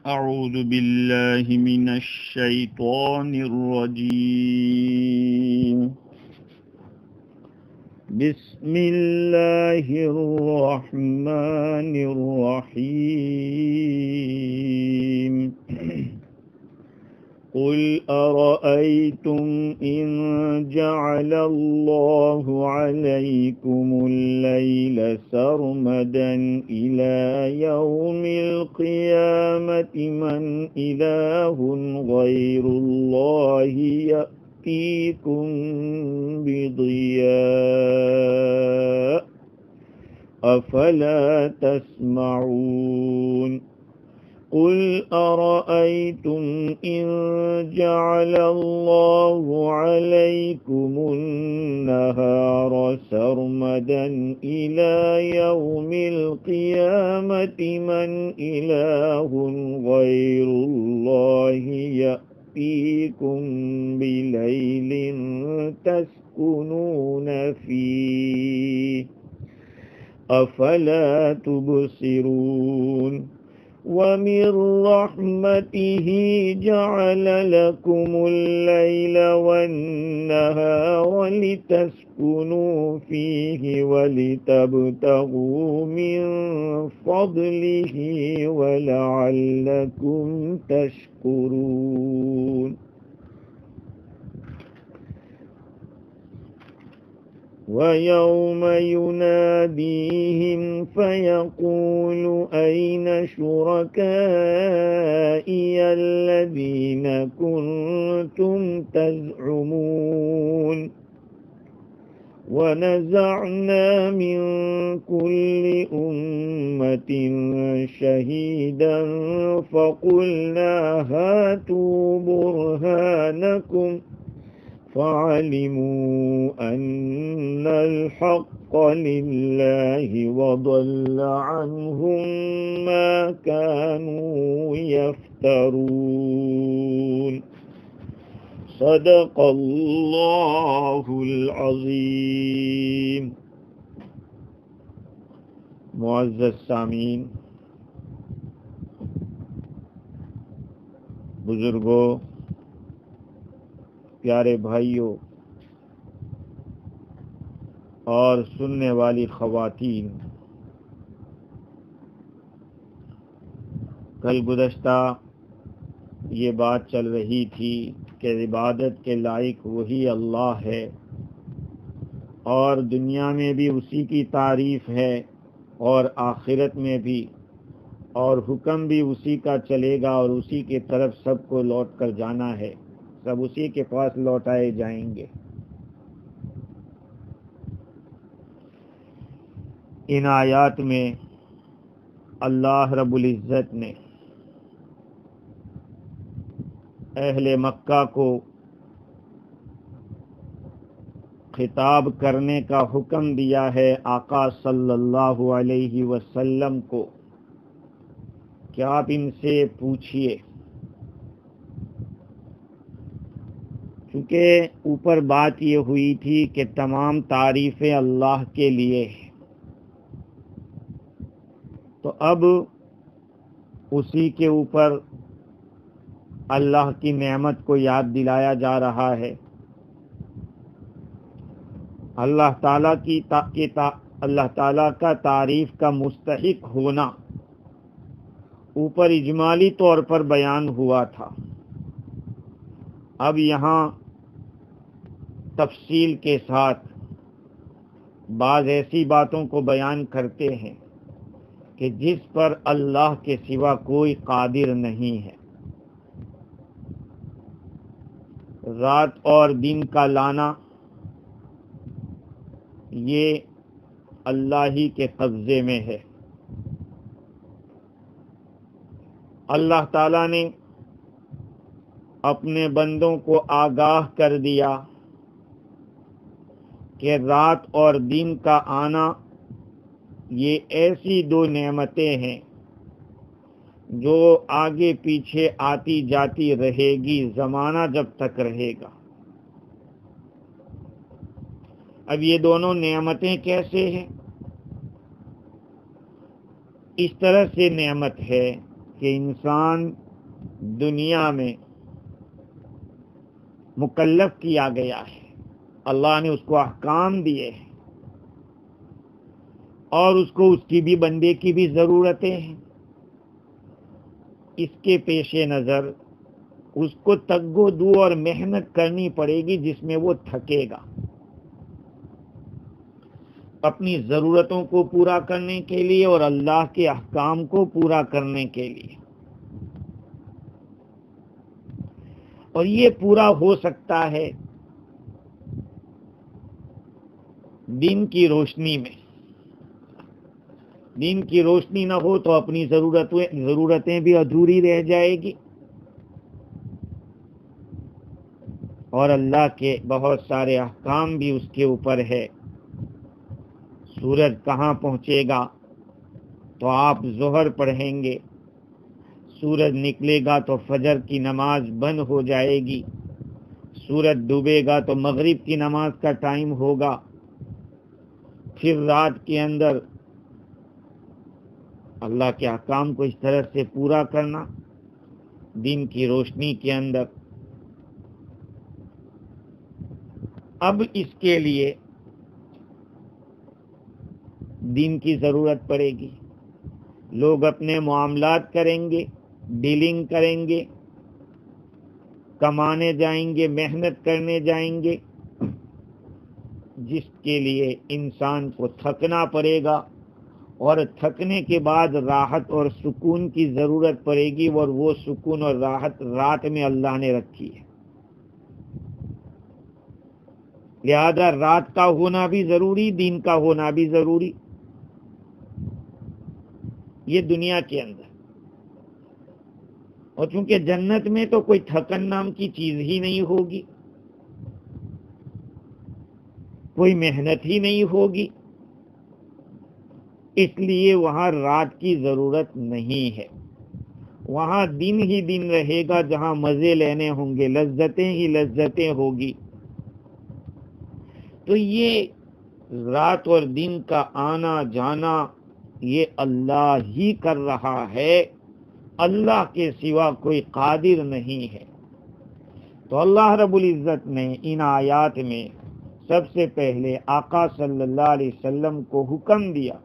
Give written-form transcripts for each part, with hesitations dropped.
أعوذ بالله من الشيطان الرجيم. بسم الله الرحمن الرحيم. قل أرأيتم إن جعل الله عليكم الليل سرمدا إلى يوم القيامة من إله غير الله يأتيكم بضياء أفلا تسمعون. قل أرأيتم إن جعل الله عليكم النهار سرمدا إلى يوم القيامة من إله غير الله يأتيكم بليل تسكنون فيه أفلا تبصرون. ومن رحمته جعل لكم الليل والنهار لتسكنوا فيه ولتبتغوا من فضله ولعلكم تشكرون. وَيَوْمَ يُنَادِيهِمْ فَيَقُولُ أَيْنَ شُرَكَائِيَ الَّذِينَ كُنتُمْ تَزْعُمُونَ. وَنَزَعْنَا مِنْ كُلِّ أُمَّةٍ شَهِيدًا فَقُلْنَا هَاتُوا بُرْهَانَكُمْ فَعَلِمُوا أَنَّ الْحَقَّ لِلَّهِ وَضَلَّ عَنْهُمْ مَا كَانُوا يَفْتَرُونَ. صدق اللہ العظیم. معزز سامعین، بزرگوں، پیارے بھائیوں اور سننے والی خواتین، کل گزشتہ یہ بات چل رہی تھی کہ عبادت کے لائق وہی اللہ ہے اور دنیا میں بھی اسی کی تعریف ہے اور آخرت میں بھی، اور حکم بھی اسی کا چلے گا اور اسی کی طرف سب کو لوٹ کر جانا ہے، سب اسی کے پاس لوٹائے جائیں گے۔ ان آیات میں اللہ رب العزت نے اہل مکہ کو خطاب کرنے کا حکم دیا ہے، آقا صلی اللہ علیہ وسلم کو، کہ آپ ان سے پوچھئے، کیونکہ اوپر بات یہ ہوئی تھی کہ تمام تعریفیں اللہ کے لیے ہیں، تو اب اسی کے اوپر اللہ کی نعمت کو یاد دلایا جا رہا ہے۔ اللہ تعالیٰ کا تعریف کا مستحق ہونا اوپر اجمالی طور پر بیان ہوا تھا، اب یہاں تفصیل کے ساتھ بعض ایسی باتوں کو بیان کرتے ہیں کہ جس پر اللہ کے سوا کوئی قادر نہیں ہے۔ رات اور دن کا لانا یہ اللہ ہی کے قبضے میں ہے۔ اللہ تعالیٰ نے اپنے بندوں کو آگاہ کر دیا کہ رات اور دن کا آنا یہ ایسی دو نعمتیں ہیں جو آگے پیچھے آتی جاتی رہے گی زمانہ جب تک رہے گا۔ اب یہ دونوں نعمتیں کیسے ہیں؟ اس طرح سے نعمت ہے کہ انسان دنیا میں مکلف کیا گیا ہے، اللہ نے اس کو احکام دیے ہیں اور اس کو اس کی بھی بندے کی بھی ضرورتیں ہیں۔ اس کے پیش نظر اس کو تگ و دو اور محنت کرنی پڑے گی جس میں وہ تھکے گا، اپنی ضرورتوں کو پورا کرنے کے لیے اور اللہ کے احکام کو پورا کرنے کے لیے۔ اور یہ پورا ہو سکتا ہے دن کی روشنی میں۔ دن کی روشنی نہ ہو تو اپنی ضرورتیں بھی ادھوری رہ جائے گی، اور اللہ کے بہت سارے احکام بھی اس کے اوپر ہے۔ سورج کہاں پہنچے گا تو آپ ظہر پڑھیں گے، سورج نکلے گا تو فجر کی نماز بند ہو جائے گی، سورج ڈوبے گا تو مغرب کی نماز کا ٹائم ہوگا، پھر رات کے اندر اللہ کے احکام کو اس طرح سے پورا کرنا دن کی روشنی کے اندر۔ اب اس کے لیے دن کی ضرورت پڑے گی، لوگ اپنے معاملات کریں گے، ڈیلنگ کریں گے، کمانے جائیں گے، محنت کرنے جائیں گے، جس کے لیے انسان کو تھکنا پڑے گا، اور تھکنے کے بعد راحت اور سکون کی ضرورت پڑے گی، اور وہ سکون اور راحت رات میں اللہ نے رکھی ہے۔ لہذا رات کا ہونا بھی ضروری، دن کا ہونا بھی ضروری، یہ دنیا کے اندر۔ اور چونکہ جنت میں تو کوئی تھکن نام کی چیز ہی نہیں ہوگی، کوئی محنت ہی نہیں ہوگی، اس لیے وہاں رات کی ضرورت نہیں ہے، وہاں دن ہی دن رہے گا، جہاں مزے لینے ہوں گے، لذتیں ہی لذتیں ہوگی۔ تو یہ رات اور دن کا آنا جانا یہ اللہ ہی کر رہا ہے، اللہ کے سوا کوئی قادر نہیں ہے۔ تو اللہ رب العزت نے ان آیات میں سب سے پہلے آقا صلی اللہ علیہ وسلم کو حکم دیا،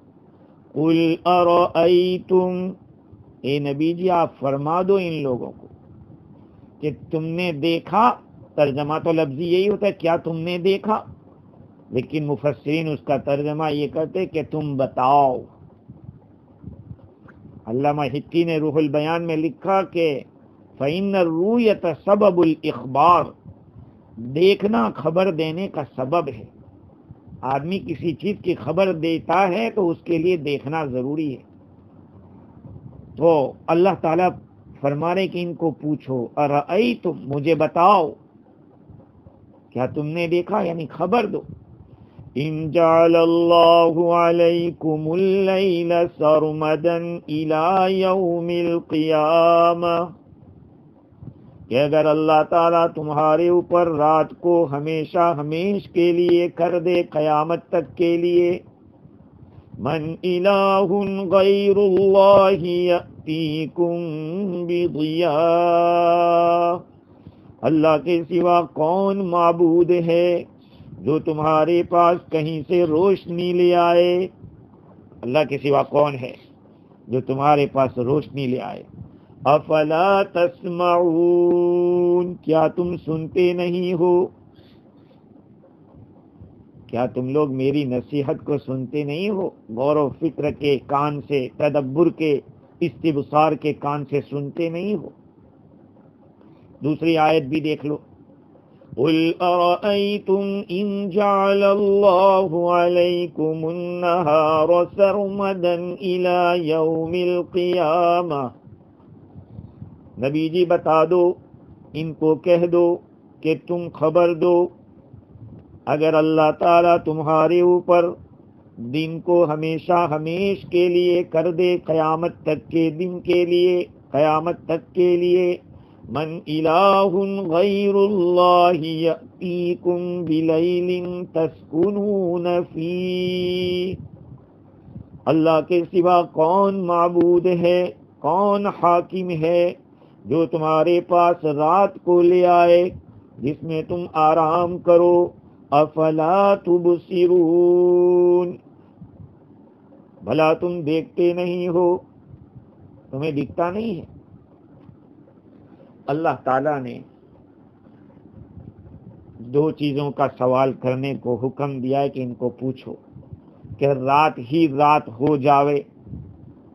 قُلْ أَرَأَيْتُمْ، اے نبی جی آپ فرما دو ان لوگوں کو کہ تم نے دیکھا، ترجمہ تو لفظی یہی ہوتا ہے کیا تم نے دیکھا، لیکن مفسرین اس کا ترجمہ یہ کرتے کہ تم بتاؤ۔ علامہ حقی نے روح البیان میں لکھا کہ فَإِنَّ الرُّؤْيَةَ سَبَبُ الْإِخْبَارِ، دیکھنا خبر دینے کا سبب ہے۔ آدمی کسی چیز کی خبر دیتا ہے تو اس کے لیے دیکھنا ضروری ہے۔ تو اللہ تعالیٰ فرما رہے کہ ان کو پوچھو، ارأیتم، مجھے بتاؤ، کیا تم نے دیکھا، یعنی خبر دو، ان جعل اللہ علیکم اللیل سرمدا الی یوم القیامہ، کہ اگر اللہ تعالیٰ تمہارے اوپر رات کو ہمیشہ ہمیش کے لیے کر دے، قیامت تک کے لیے، من الہ غیر اللہ یأتیکم بضیاء، اللہ کے سوا کون معبود ہے جو تمہارے پاس کہیں سے روشنی لے آئے؟ اللہ کے سوا کون ہے جو تمہارے پاس روشنی لے آئے؟ افلا تسمعون، کیا تم سنتے نہیں ہو؟ کیا تم لوگ میری نصیحت کو سنتے نہیں ہو؟ غور و فکر کے کان سے، تدبر کے، استبصار کے کان سے سنتے نہیں ہو؟ دوسری آیت بھی دیکھ لو، قُلْ أَرَأَيْتُمْ إِنْ جَعَلَ اللَّهُ عَلَيْكُمُ النَّهَارَ سَرْمَدًا إِلَى يَوْمِ الْقِيَامَةِ، نبی جی بتا دو، ان کو کہہ دو کہ تم خبر دو، اگر اللہ تعالیٰ تمہارے اوپر دن کو ہمیشہ ہمیش کے لیے کر دے، قیامت تک کے دن کے لیے، قیامت تک کے لیے، من الہ غیر اللہ یأتیکم بلیل تسکنون فیہ، اللہ کے سوا کون معبود ہے، کون حاکم ہے جو تمہارے پاس رات کو لے آئے جس میں تم آرام کرو. افلا تبصرون، بھلا تم دیکھتے نہیں ہو، تمہیں دکھتا نہیں ہے؟ اللہ تعالیٰ نے دو چیزوں کا سوال کرنے کو حکم دیا ہے کہ ان کو پوچھو، کہ رات ہی رات ہو جاوے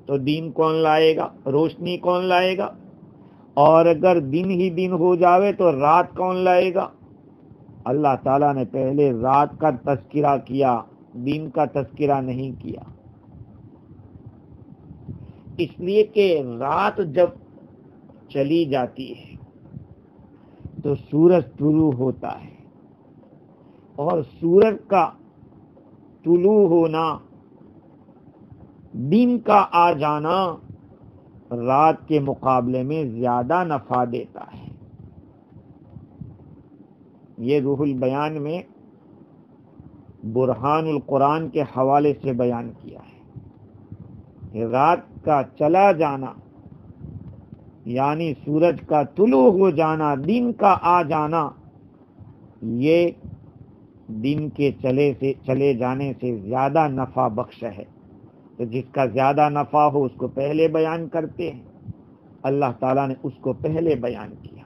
تو دن کون لائے گا، روشنی کون لائے گا؟ اور اگر دن ہی دن ہو جاوے تو رات کون لائے گا؟ اللہ تعالیٰ نے پہلے رات کا تذکرہ کیا، دن کا تذکرہ نہیں کیا، اس لیے کہ رات جب چلی جاتی ہے تو سورج طلوع ہوتا ہے، اور سورج کا طلوع ہونا، دن کا آ جانا رات کے مقابلے میں زیادہ نفع دیتا ہے. یہ روح البیان میں برہان القرآن کے حوالے سے بیان کیا ہے کہ رات کا چلا جانا یعنی سورج کا طلوع ہو جانا، دن کا آ جانا، یہ دن کے چلے جانے سے زیادہ نفع بخش ہے. تو جس کا زیادہ نفع ہو اس کو پہلے بیان کرتے ہیں. اللہ تعالیٰ نے اس کو پہلے بیان کیا.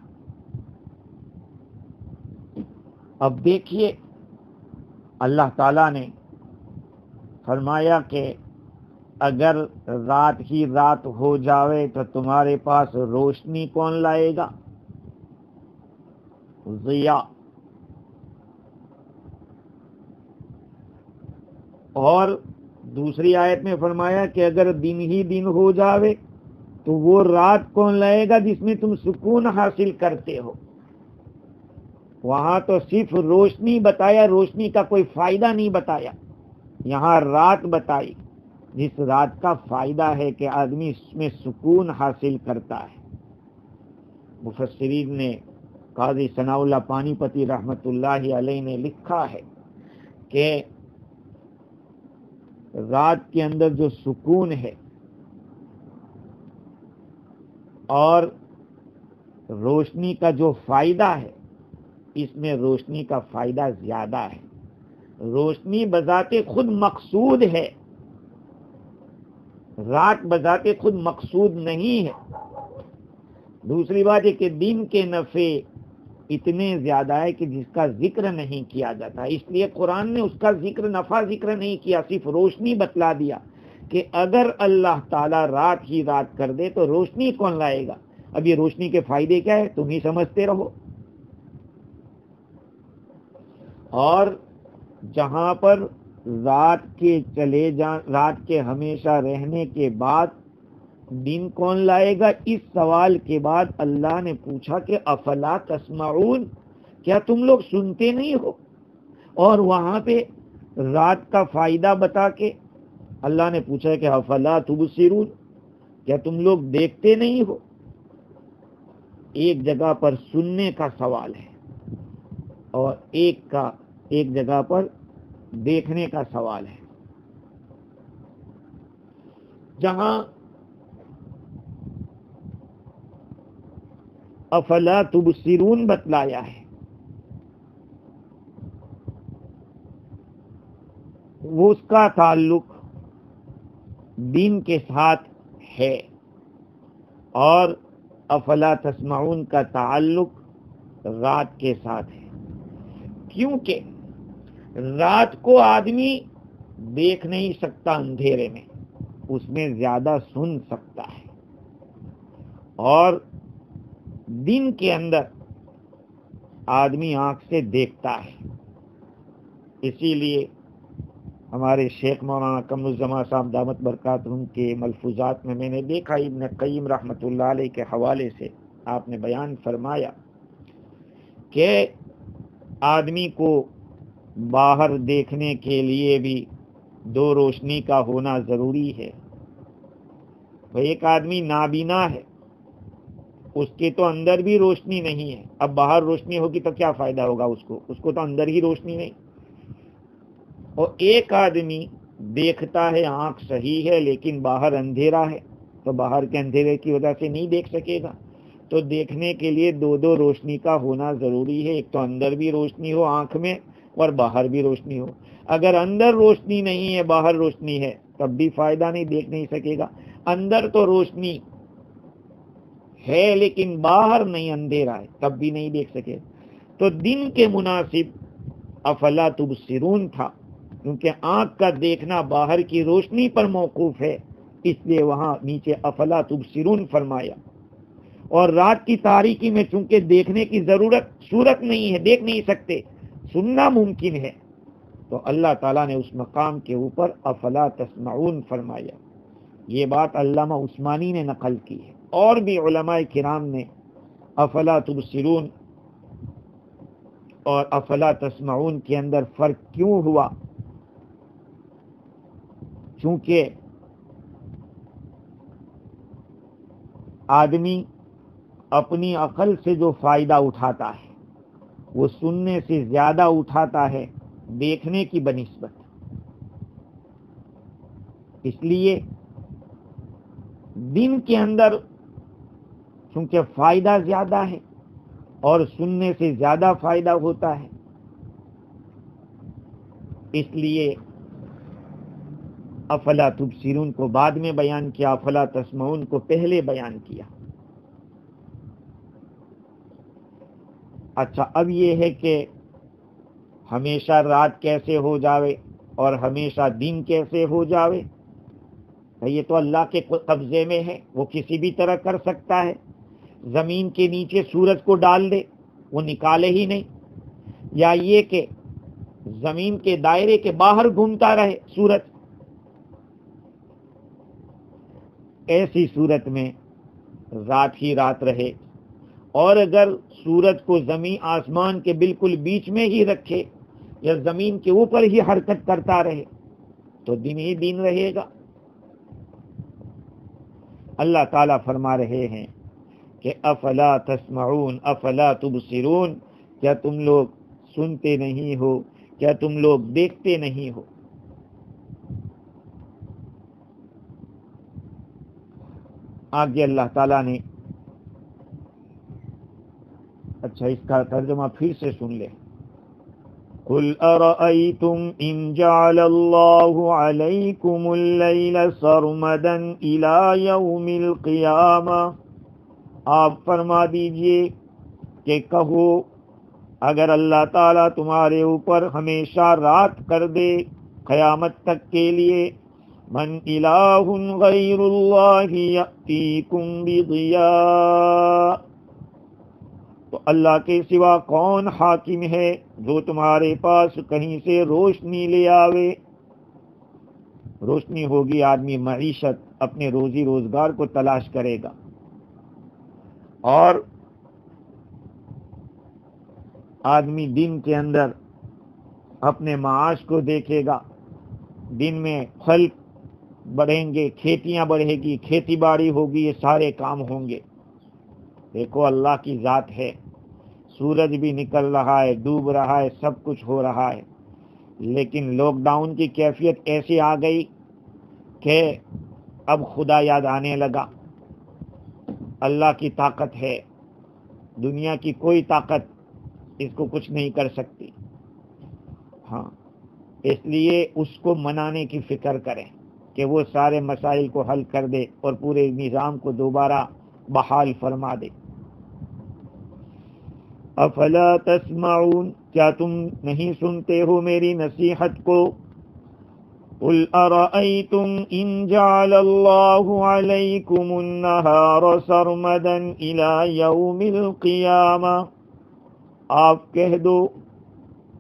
اب دیکھیے اللہ تعالیٰ نے فرمایا کہ اگر رات ہی رات ہو جاوے تو تمہارے پاس روشنی کون لائے گا؟ ضیاء. اور دوسری آیت میں فرمایا کہ اگر دن ہی دن ہو جاوے تو وہ رات کون لائے گا جس میں تم سکون حاصل کرتے ہو. وہاں تو صرف روشنی بتایا، روشنی کا کوئی فائدہ نہیں بتایا. یہاں رات بتائی جس رات کا فائدہ ہے کہ آدمی اس میں سکون حاصل کرتا ہے. مفسرین نے، قاضی ثناء اللہ پانی پتی رحمت اللہ علیہ نے لکھا ہے کہ رات کے اندر جو سکون ہے اور روشنی کا جو فائدہ ہے، اس میں روشنی کا فائدہ زیادہ ہے. روشنی بذات خود مقصود ہے، رات بذات خود مقصود نہیں ہے. دوسری بات ہے کہ دن کے نفع اتنے زیادہ ہے کہ جس کا ذکر نہیں کیا جاتا، اس لیے قرآن نے اس کا ذکر، نفع ذکر نہیں کیا، صرف روشنی بتلا دیا کہ اگر اللہ تعالیٰ رات ہی رات کر دے تو روشنی کون لائے گا. اب یہ روشنی کے فائدے کیا ہے تم ہی سمجھتے رہو. اور جہاں پر رات کے ہمیشہ رہنے کے بعد دن کون لائے گا، اس سوال کے بعد اللہ نے پوچھا کہ افلا تسمعون، کیا تم لوگ سنتے نہیں ہو؟ اور وہاں پہ رات کا فائدہ بتا کے اللہ نے پوچھا کہ افلا تبصرون، کیا تم لوگ دیکھتے نہیں ہو؟ ایک جگہ پر سننے کا سوال ہے اور ایک جگہ پر دیکھنے کا سوال ہے. جہاں افلا تبصرون بتلایا ہے وہ اس کا تعلق دین کے ساتھ ہے، اور افلا تسمعون کا تعلق رات کے ساتھ ہے. کیونکہ رات کو آدمی دیکھ نہیں سکتا اندھیرے میں، اس میں زیادہ سن سکتا ہے، اور دن کے اندر آدمی آنکھ سے دیکھتا ہے. اسی لیے ہمارے شیخ مولانا قمرالزمان صاحب دامت برکاتہم کے ملفوظات میں نے دیکھا، ابن قیم رحمۃ اللہ علیہ کے حوالے سے آپ نے بیان فرمایا کہ آدمی کو باہر دیکھنے کے لیے بھی دو روشنی کا ہونا ضروری ہے. ایک آدمی نابینا ہے، اس کے تو اندر بھی روشنی نہیں ہے، اب باہر روشنی ہوگی تو کیا فائدہ ہوگا اس کو تو اندر ہی روشنی نہیں. اور ایک آدمی دیکھتا ہے، آنکھ صحیح ہے لیکن باہر اندھیرا ہے، تو باہر کے اندھیرے کی وجہ سے نہیں دیکھ سکے گا. تو دیکھنے کے لیے دو روشنی کا ہونا ضروری ہے. ایک تو اندر بھی روشنی ہو آنکھ میں اور باہر بھی روشنی ہو. اگر اندر روشنی نہیں ہے باہر روشنی ہے تب بھی فائدہ نہیں, دیکھ نہیں سکے گا. اندر تو روشنی ہے لیکن باہر نہیں, اندھیرا ہے, تب بھی نہیں دیکھ سکے. تو دن کے مناسب افلا تبصرون تھا, کیونکہ آنکھ کا دیکھنا باہر کی روشنی پر موقوف ہے, اس لیے وہاں نیچے افلا تبصرون فرمایا. اور رات کی تاریکی میں چونکہ دیکھنے کی صورت نہیں ہے, دیکھ نہیں سکتے, سننا ممکن ہے, تو اللہ تعالیٰ نے اس مقام کے اوپر افلا تسمعون فرمایا. یہ بات علامہ عثمانی نے نقل کی ہے, اور بھی علماء کرام نے افلا تبصرون اور افلا تسمعون کے اندر فرق کیوں ہوا, چونکہ آدمی اپنی عقل سے جو فائدہ اٹھاتا ہے وہ سننے سے زیادہ اٹھاتا ہے دیکھنے کی بنسبت. اس لیے دن کے اندر چونکہ فائدہ زیادہ ہے اور سننے سے زیادہ فائدہ ہوتا ہے, اس لیے افلا تبصرون کو بعد میں بیان کیا, افلا تسمعون کو پہلے بیان کیا. اچھا, اب یہ ہے کہ ہمیشہ رات کیسے ہو جاوے اور ہمیشہ دن کیسے ہو جاوے, یہ تو اللہ کے قبضے میں ہے, وہ کسی بھی طرح کر سکتا ہے. زمین کے نیچے سورج کو ڈال دے, وہ نکالے ہی نہیں, یا یہ کہ زمین کے دائرے کے باہر گھومتا رہے سورج, ایسی صورت میں رات ہی رات رہے. اور اگر سورج کو زمین آسمان کے بالکل بیچ میں ہی رکھے یا زمین کے اوپر ہی حرکت کرتا رہے تو دن ہی دن رہے گا. اللہ تعالیٰ فرما رہے ہیں کہ افلا تسمعون افلا تبصرون, کیا تم لوگ سنتے نہیں ہو, کیا تم لوگ دیکھتے نہیں ہو. آگے اللہ تعالیٰ نے, اچھا اس کا ترجمہ پھر سے سن لیں. قل ارأيتم ان جعل الله عليكم الليل سرمدا الى يوم القيامة, آپ فرما دیجئے کہ کہو اگر اللہ تعالیٰ تمہارے اوپر ہمیشہ رات کر دے قیامت تک کے لیے, من الہ غیر اللہ یأتیکم بضیاء, تو اللہ کے سوا کون حاکم ہے جو تمہارے پاس کہیں سے روشنی لے آوے. روشنی ہوگی, آدمی معیشت اپنے روزی روزگار کو تلاش کرے گا, اور آدمی دن کے اندر اپنے معاش کو دیکھے گا. دن میں پھل بڑھیں گے, کھیتیاں بڑھے گی, کھیتی باڑی ہوگی, یہ سارے کام ہوں گے. دیکھو اللہ کی ذات ہے, سورج بھی نکل رہا ہے, ڈوب رہا ہے, سب کچھ ہو رہا ہے, لیکن لاک ڈاؤن کی کیفیت ایسی آ گئی کہ اب خدا یاد آنے لگا. اللہ کی طاقت ہے, دنیا کی کوئی طاقت اس کو کچھ نہیں کر سکتی. ہاں, اس لیے اس کو منانے کی فکر کریں کہ وہ سارے مسائل کو حل کر دے اور پورے نظام کو دوبارہ بحال فرما دے. افلا تسمعون, کیا تم نہیں سنتے ہو میری نصیحت کو. قل ارأيتم ان جعل الله عليكم النهار سرمدا الى يوم القيامة, آپ کہہ دو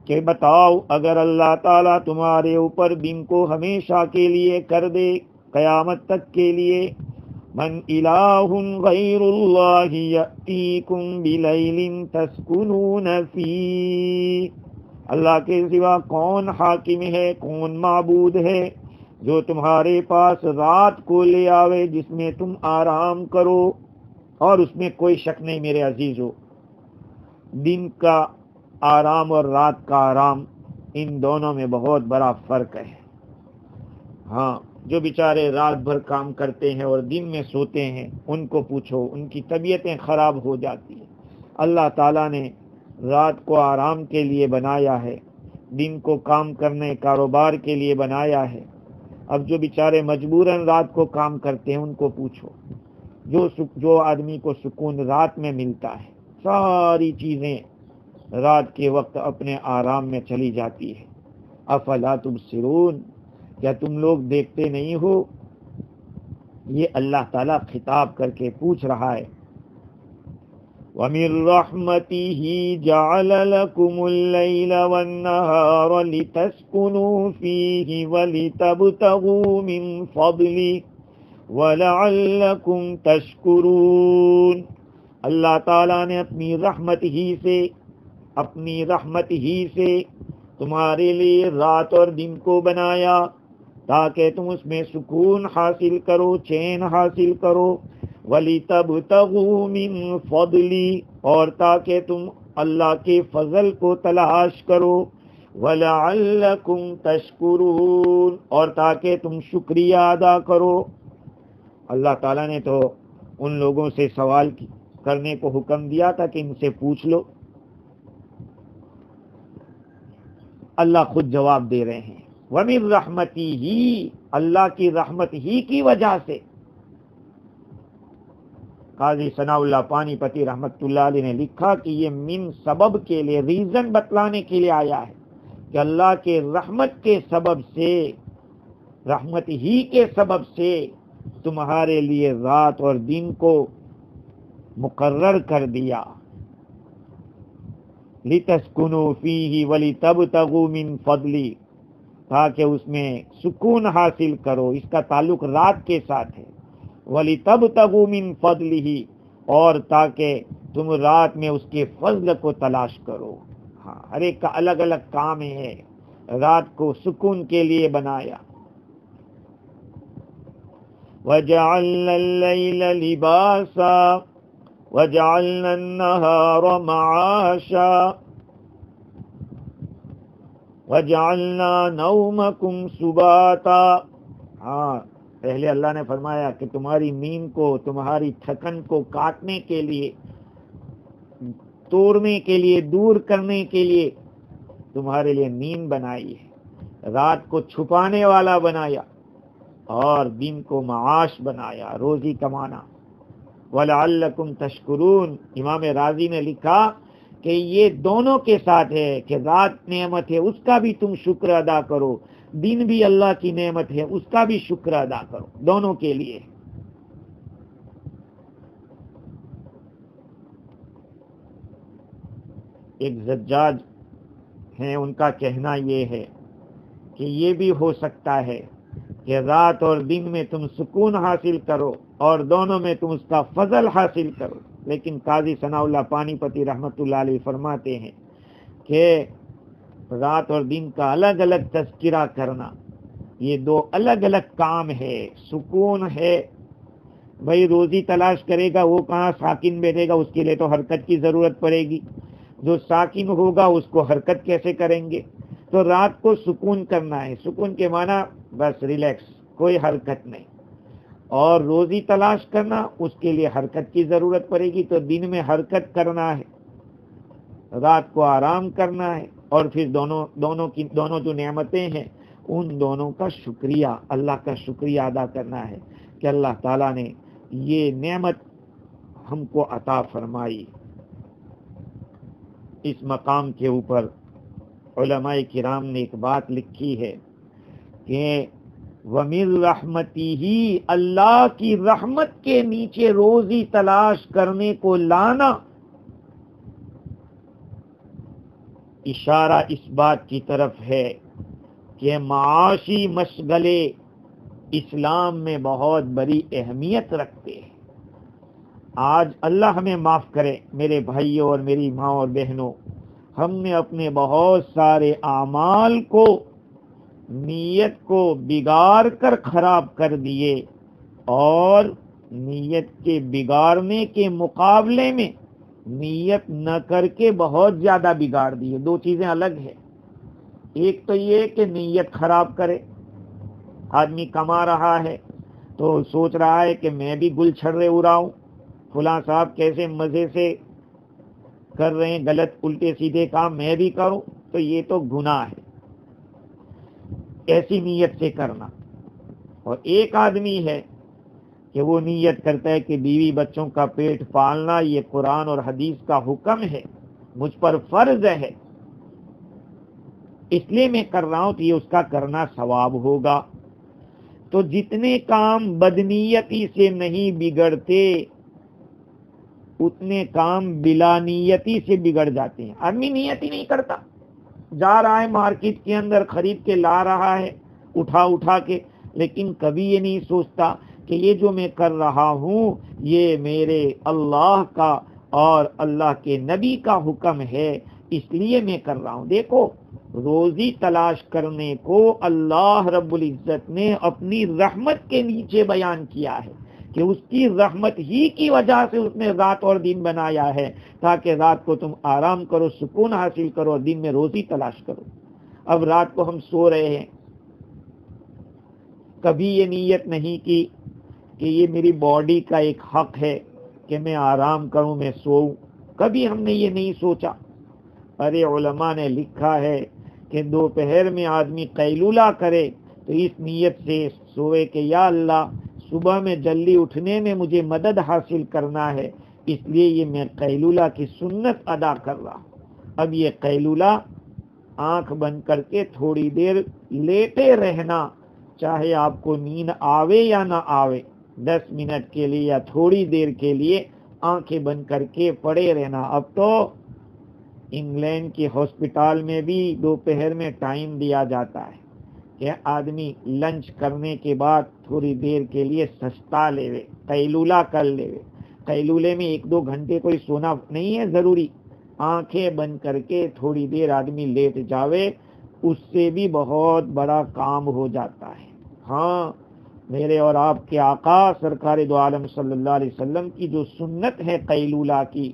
کہ بتاؤ اگر اللہ تعالیٰ تمہارے اوپر دن کو ہمیشہ کے لیے کر دے قیامت تک کے لیے, من الہ غیر اللہ یأتیکم بلیل تسکنون فیہ, اللہ کے سوا کون حاکم ہے, کون معبود ہے جو تمہارے پاس رات کو لے آوے جس میں تم آرام کرو. اور اس میں کوئی شک نہیں میرے عزیزو, دن کا آرام اور رات کا آرام ان دونوں میں بہت بڑا فرق ہے. ہاں, جو بیچارے رات بھر کام کرتے ہیں اور دن میں سوتے ہیں، ان کو پوچھو، ان کی طبیعتیں خراب ہو جاتی ہیں۔ اللہ تعالیٰ نے رات کو آرام کے لیے بنایا ہے، دن کو کام کرنے کاروبار کے لیے بنایا ہے۔ اب جو بیچارے مجبوراً رات کو کام کرتے ہیں ان کو پوچھو، جو آدمی کو سکون رات میں ملتا ہے، ساری چیزیں رات کے وقت اپنے آرام میں چلی جاتی ہے۔ افلا تبصرون، کیا تم لوگ دیکھتے نہیں ہو؟ یہ اللہ تعالیٰ خطاب کر کے پوچھ رہا ہے۔ وَمِن رَحْمَتِهِ جَعَلَ لَكُمُ اللَّيْلَ وَالنَّهَارَ لِتَسْكُنُوا فِيهِ وَلِتَبْتَغُوا مِن فَضْلِهِ وَلَعَلَّكُمْ تَشْكُرُونَ۔ اللہ تعالیٰ نے اپنی رحمت ہی سے تمہارے لیے رات اور دن کو بنایا تاکہ تم اس میں سکون حاصل کرو، چین حاصل کرو۔ وَلِتَبْتَغُوا مِن فَضْلِهِ، اور تاکہ تم اللہ کے فضل کو تلاش کرو۔ وَلَعَلَّكُمْ تَشْكُرُونَ، اور تاکہ تم شکریہ ادا کرو۔ اللہ تعالیٰ نے تو ان لوگوں سے سوال کرنے کو حکم دیا تھا کہ ان سے پوچھ لو، اللہ خود جواب دے رہے ہیں۔ وَمِن رَحْمَتِهِ، اللہ کی رحمت ہی کی وجہ سے۔ قاضی ثناء اللہ پانی پتی رحمت اللہ علیہ نے لکھا کہ یہ من سبب کے لیے، ریزن بتلانے کے لیے آیا ہے کہ اللہ کے رحمت کے سبب سے، رحمت ہی کے سبب سے تمہارے لیے رات اور دن کو مقرر کر دیا۔ لِتَسْكُنُوا فِيهِ وَلِتَبْتَغُوا مِن فَضْلِهِ، تاکہ اس میں سکون حاصل کرو، اس کا تعلق رات کے ساتھ ہے۔ وَلِتَبْتَغُوا مِن فَضْلِهِ، اور تاکہ تم رات میں اس کے فضل کو تلاش کرو۔ ہاں، ہر ایک کا الگ الگ کام ہے، رات کو سکون کے لیے بنایا۔ وَجَعَلْنَا اللَّيْلَ لِبَاسًا وَجَعَلْنَا النَّهَارَ مَعَاشًا وَجَعَلْنَا نَوْمَكُمْ سُبَاتًا۔ ہاں، پہلے اللہ نے فرمایا کہ تمہاری نیند کو، تمہاری تھکن کو کاٹنے کے لیے، توڑنے کے لیے، دور کرنے کے لیے تمہارے لیے نیند بنائی ہے، رات کو چھپانے والا بنایا اور دن کو معاش بنایا، روزی کمانا۔ وَلَعَلَّكُمْ تَشْكُرُونَ، امام راضی نے لکھا کہ یہ دونوں کے ساتھ ہے کہ رات نعمت ہے، اس کا بھی تم شکر ادا کرو، دن بھی اللہ کی نعمت ہے، اس کا بھی شکر ادا کرو، دونوں کے لیے۔ ایک زجاج ہیں، ان کا کہنا یہ ہے کہ یہ بھی ہو سکتا ہے کہ رات اور دن میں تم سکون حاصل کرو اور دونوں میں تم اس کا فضل حاصل کرو، لیکن قاضی ثناء اللہ پانی پتی رحمت اللہ علیہ فرماتے ہیں کہ رات اور دن کا الگ الگ تذکرہ کرنا، یہ دو الگ الگ کام ہے۔ سکون ہے، بھائی روزی تلاش کرے گا وہ کہاں ساکن بیٹھے گا، اس کے لیے تو حرکت کی ضرورت پڑے گی، جو ساکن ہوگا اس کو حرکت کیسے کریں گے؟ تو رات کو سکون کرنا ہے، سکون کے معنی بس ریلیکس، کوئی حرکت نہیں، اور روزی تلاش کرنا اس کے لیے حرکت کی ضرورت پڑے گی، تو دن میں حرکت کرنا ہے، رات کو آرام کرنا ہے، اور پھر دونوں جو نعمتیں ہیں ان دونوں کا شکریہ، اللہ کا شکریہ ادا کرنا ہے کہ اللہ تعالیٰ نے یہ نعمت ہم کو عطا فرمائی۔ اس مقام کے اوپر علماء کرام نے ایک بات لکھی ہے کہ وَمِن رَحْمَتِهِ، اللہ کی رحمت کے نیچے روزی تلاش کرنے کو لانا، اشارہ اس بات کی طرف ہے کہ معاشی مشغلے اسلام میں بہت بڑی اہمیت رکھتے ہیں۔ آج اللہ ہمیں معاف کرے میرے بھائیوں اور میری ماں اور بہنوں، ہم نے اپنے بہت سارے اعمال کو، نیت کو بگاڑ کر خراب کر دیے، اور نیت کے بگاڑنے کے مقابلے میں نیت نہ کر کے بہت زیادہ بگاڑ دیے۔ دو چیزیں الگ ہیں، ایک تو یہ کہ نیت خراب کرے، آدمی کما رہا ہے تو سوچ رہا ہے کہ میں بھی گل چھڑے اڑاؤں، فلاں صاحب کیسے مزے سے کر رہے ہیں غلط الٹے سیدھے کام، میں بھی کروں، تو یہ تو گناہ ہے ایسی نیت سے کرنا۔ اور ایک آدمی ہے کہ وہ نیت کرتا ہے کہ بیوی بچوں کا پیٹ پالنا یہ قرآن اور حدیث کا حکم ہے، مجھ پر فرض ہے، اس لیے میں کر رہا ہوں، تو یہ اس کا کرنا ثواب ہوگا۔ تو جتنے کام بدنیتی سے نہیں بگڑتے اتنے کام بلا نیتی سے بگڑ جاتے ہیں۔ آدمی نیت ہی نہیں کرتا، جا رہا ہے مارکیٹ کے اندر خرید کے لا رہا ہے اٹھا کے، لیکن کبھی یہ نہیں سوچتا کہ یہ جو میں کر رہا ہوں یہ میرے اللہ کا اور اللہ کے نبی کا حکم ہے، اس لیے میں کر رہا ہوں۔ دیکھو، روزی تلاش کرنے کو اللہ رب العزت نے اپنی رحمت کے نیچے بیان کیا ہے کہ اس کی رحمت ہی کی وجہ سے اس نے رات اور دن بنایا ہے، تاکہ رات کو تم آرام کرو، سکون حاصل کرو، اور دن میں روزی تلاش کرو۔ اب رات کو ہم سو رہے ہیں، کبھی یہ نیت نہیں کی کہ یہ میری باڈی کا ایک حق ہے کہ میں آرام کروں، میں سوؤں، کبھی ہم نے یہ نہیں سوچا۔ ارے علماء نے لکھا ہے کہ دوپہر میں آدمی قیلولہ کرے تو اس نیت سے سوئے کہ یا اللہ صبح میں جلدی اٹھنے میں مجھے مدد حاصل کرنا ہے، اس لیے یہ میں قیلولہ کی سنت ادا کر رہا ہوں۔ اب یہ قیلولہ آنکھ بند کر کے تھوڑی دیر لیٹے رہنا، چاہے آپ کو نیند آوے یا نہ آوے، 10 منٹ کے لیے یا تھوڑی دیر کے لیے آنکھیں بند کر کے پڑے رہنا۔ اب تو انگلینڈ کے ہاسپٹال میں بھی دوپہر میں ٹائم دیا جاتا ہے کہ آدمی لنچ کرنے کے بعد تھوڑی دیر کے لیے سستا لے وے، قیلولہ کر لے وے۔ قیلولے میں 1-2 گھنٹے کوئی سونا نہیں ہے ضروری، آنکھیں بند کر کے تھوڑی دیر آدمی لیٹ جاوے، اس سے بھی بہت بڑا کام ہو جاتا ہے۔ ہاں، میرے اور آپ کے آقا سرکار دو عالم صلی اللہ علیہ وسلم کی جو سنت ہے قیلولہ کی،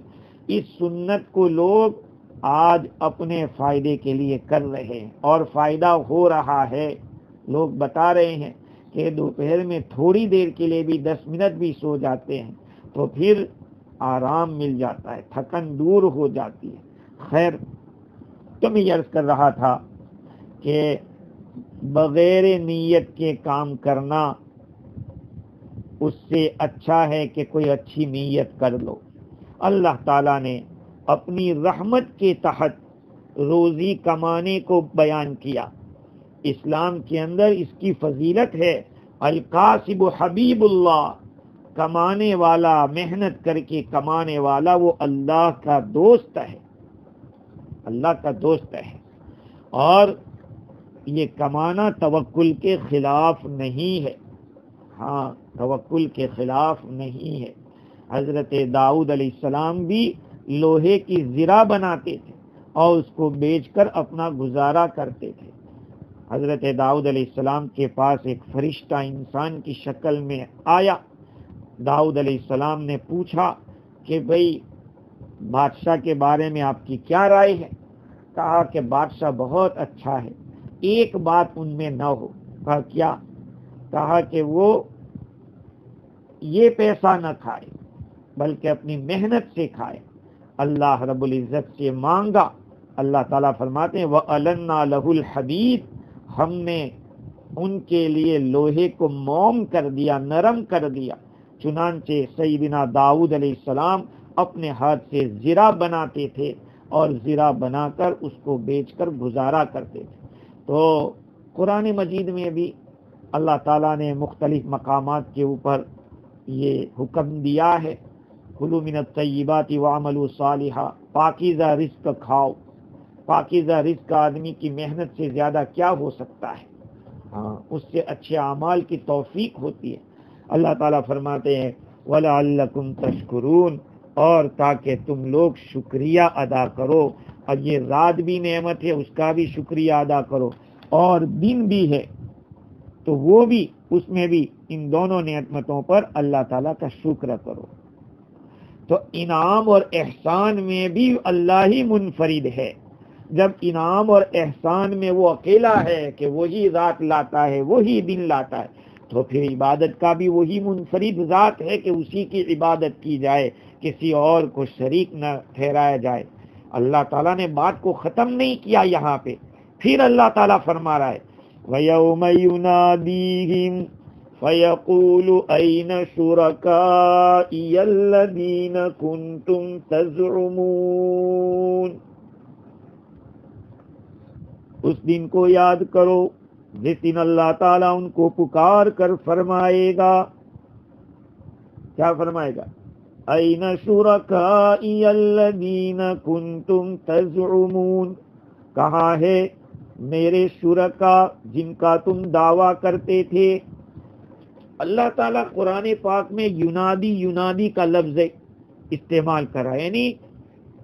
اس سنت کو لوگ آج اپنے فائدے کے لیے کر رہے ہیں اور فائدہ ہو رہا ہے۔ لوگ بتا رہے ہیں کہ دوپہر میں تھوڑی دیر کے لیے بھی 10 منٹ بھی سو جاتے ہیں تو پھر آرام مل جاتا ہے، تھکن دور ہو جاتی ہے۔ خیر، تو میں یہ عرض کر رہا تھا کہ بغیر نیت کے کام کرنا اس سے اچھا ہے کہ کوئی اچھی نیت کر لو۔ اللہ تعالیٰ نے اپنی رحمت کے تحت روزی کمانے کو بیان کیا۔ اسلام کے اندر اس کی فضیلت ہے، القاسب حبیب اللہ، کمانے والا، محنت کر کے کمانے والا وہ اللہ کا دوست ہے، اللہ کا دوست ہے۔ اور یہ کمانا توکل کے خلاف نہیں ہے، ہاں توکل کے خلاف نہیں ہے۔ حضرت داؤد علیہ السلام بھی لوہے کی زرہ بناتے تھے اور اس کو بیچ کر اپنا گزارا کرتے تھے۔ حضرت داؤد علیہ السلام کے پاس ایک فرشتہ انسان کی شکل میں آیا۔ داؤد علیہ السلام نے پوچھا کہ بھئی بادشاہ کے بارے میں آپ کی کیا رائے ہے؟ کہا کہ بادشاہ بہت اچھا ہے، ایک بات ان میں نہ ہو۔ کہا کیا؟ کہا کہ وہ یہ پیسہ نہ کھائے بلکہ اپنی محنت سے کھائے، اللہ رب العزت سے مانگا۔ اللہ تعالیٰ فرماتے ہیں وَأَلَنَّا لَهُ الْحَدِيدَ، ہم نے ان کے لیے لوہے کو موم کر دیا، نرم کر دیا۔ چنانچہ سیدنا داؤد علیہ السلام اپنے ہاتھ سے زرہ بناتے تھے اور زرہ بنا کر اس کو بیچ کر گزارا کرتے تھے۔ تو قرآن مجید میں بھی اللہ تعالیٰ نے مختلف مقامات کے اوپر یہ حکم دیا ہے، کلوا من الطیبات واعملوا صالحا، پاکیزہ رزق کھاؤ۔ پاکیزہ رزق آدمی کی محنت سے زیادہ کیا ہو سکتا ہے؟ ہاں، اس سے اچھے اعمال کی توفیق ہوتی ہے۔ اللہ تعالیٰ فرماتے ہیں وَلَعَلَّكُمْ تَشْكُرُونَ، اور تاکہ تم لوگ شکریہ ادا کرو۔ اور یہ رات بھی نعمت ہے، اس کا بھی شکریہ ادا کرو، اور دن بھی ہے تو وہ بھی، اس میں بھی ان دونوں نعمتوں پر اللہ تعالیٰ کا شکر کرو۔ تو انعام اور احسان میں بھی اللہ ہی منفرد ہے۔ جب انعام اور احسان میں وہ اکیلا ہے کہ وہی ذات لاتا ہے، وہی دن لاتا ہے، تو پھر عبادت کا بھی وہی منفرد ذات ہے کہ اسی کی عبادت کی جائے، کسی اور کو شریک نہ ٹھہرایا جائے۔ اللہ تعالیٰ نے بات کو ختم نہیں کیا یہاں پہ، پھر اللہ تعالیٰ فرما رہا ہے وَيَوْمَ يُنَادِيهِمْ فَيَقُولُ أَيْنَ شُرَكَائِيَ الَّذِينَ كُنْتُمْ تَزْعُمُونَ۔ اس دن کو یاد کرو جس دن اللہ تعالیٰ ان کو پکار کر فرمائے گا، کیا فرمائے گا؟ أَيْنَ شُرَكَائِيَ الَّذِينَ كُنْتُمْ تَزْعُمُونَ، کہاں ہے میرے شرکا جن کا تم دعویٰ کرتے تھے۔ اللہ تعالیٰ قرآن پاک میں ینادی کا لفظ استعمال کرا، یعنی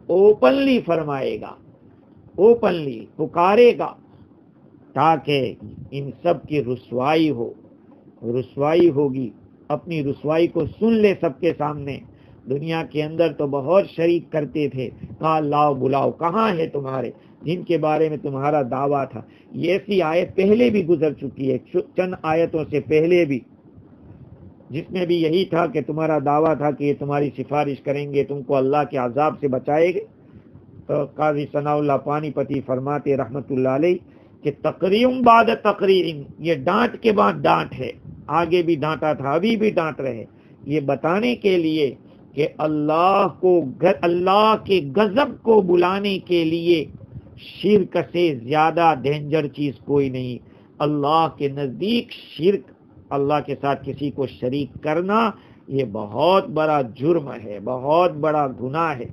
اوپنلی فرمائے گا، اوپنلی پکارے گا، تاکہ ان سب کی رسوائی ہوگی، اپنی رسوائی کو سن لے سب کے سامنے۔ دنیا کے اندر تو بہت شریک کرتے تھے، کہا لاؤ بلاؤ کہاں ہے تمہارے جن کے بارے میں تمہارا دعویٰ تھا۔ یہ ایسی آیت پہلے بھی گزر چکی ہے، چند آیتوں سے پہلے بھی، جس میں بھی یہی تھا کہ تمہارا دعویٰ تھا کہ یہ تمہاری سفارش کریں گے، تم کو اللہ کے عذاب سے بچائے گے۔ تو قاضی ثناء اللہ پانی پتی فرماتے رحمت اللہ علیہ کہ تقریم بعد تقریم، یہ ڈانٹ کے بعد ڈانٹ ہے، آگے بھی ڈانٹا تھا ابھی بھی ڈانٹ رہے، یہ بتانے کے لیے کہ اللہ کے غضب کو بلانے کے لیے شرک سے زیادہ ڈینجر چیز کوئی نہیں۔ اللہ کے نزدیک شرک، اللہ کے ساتھ کسی کو شریک کرنا، یہ بہت بڑا جرم ہے، بہت بڑا گناہ ہے۔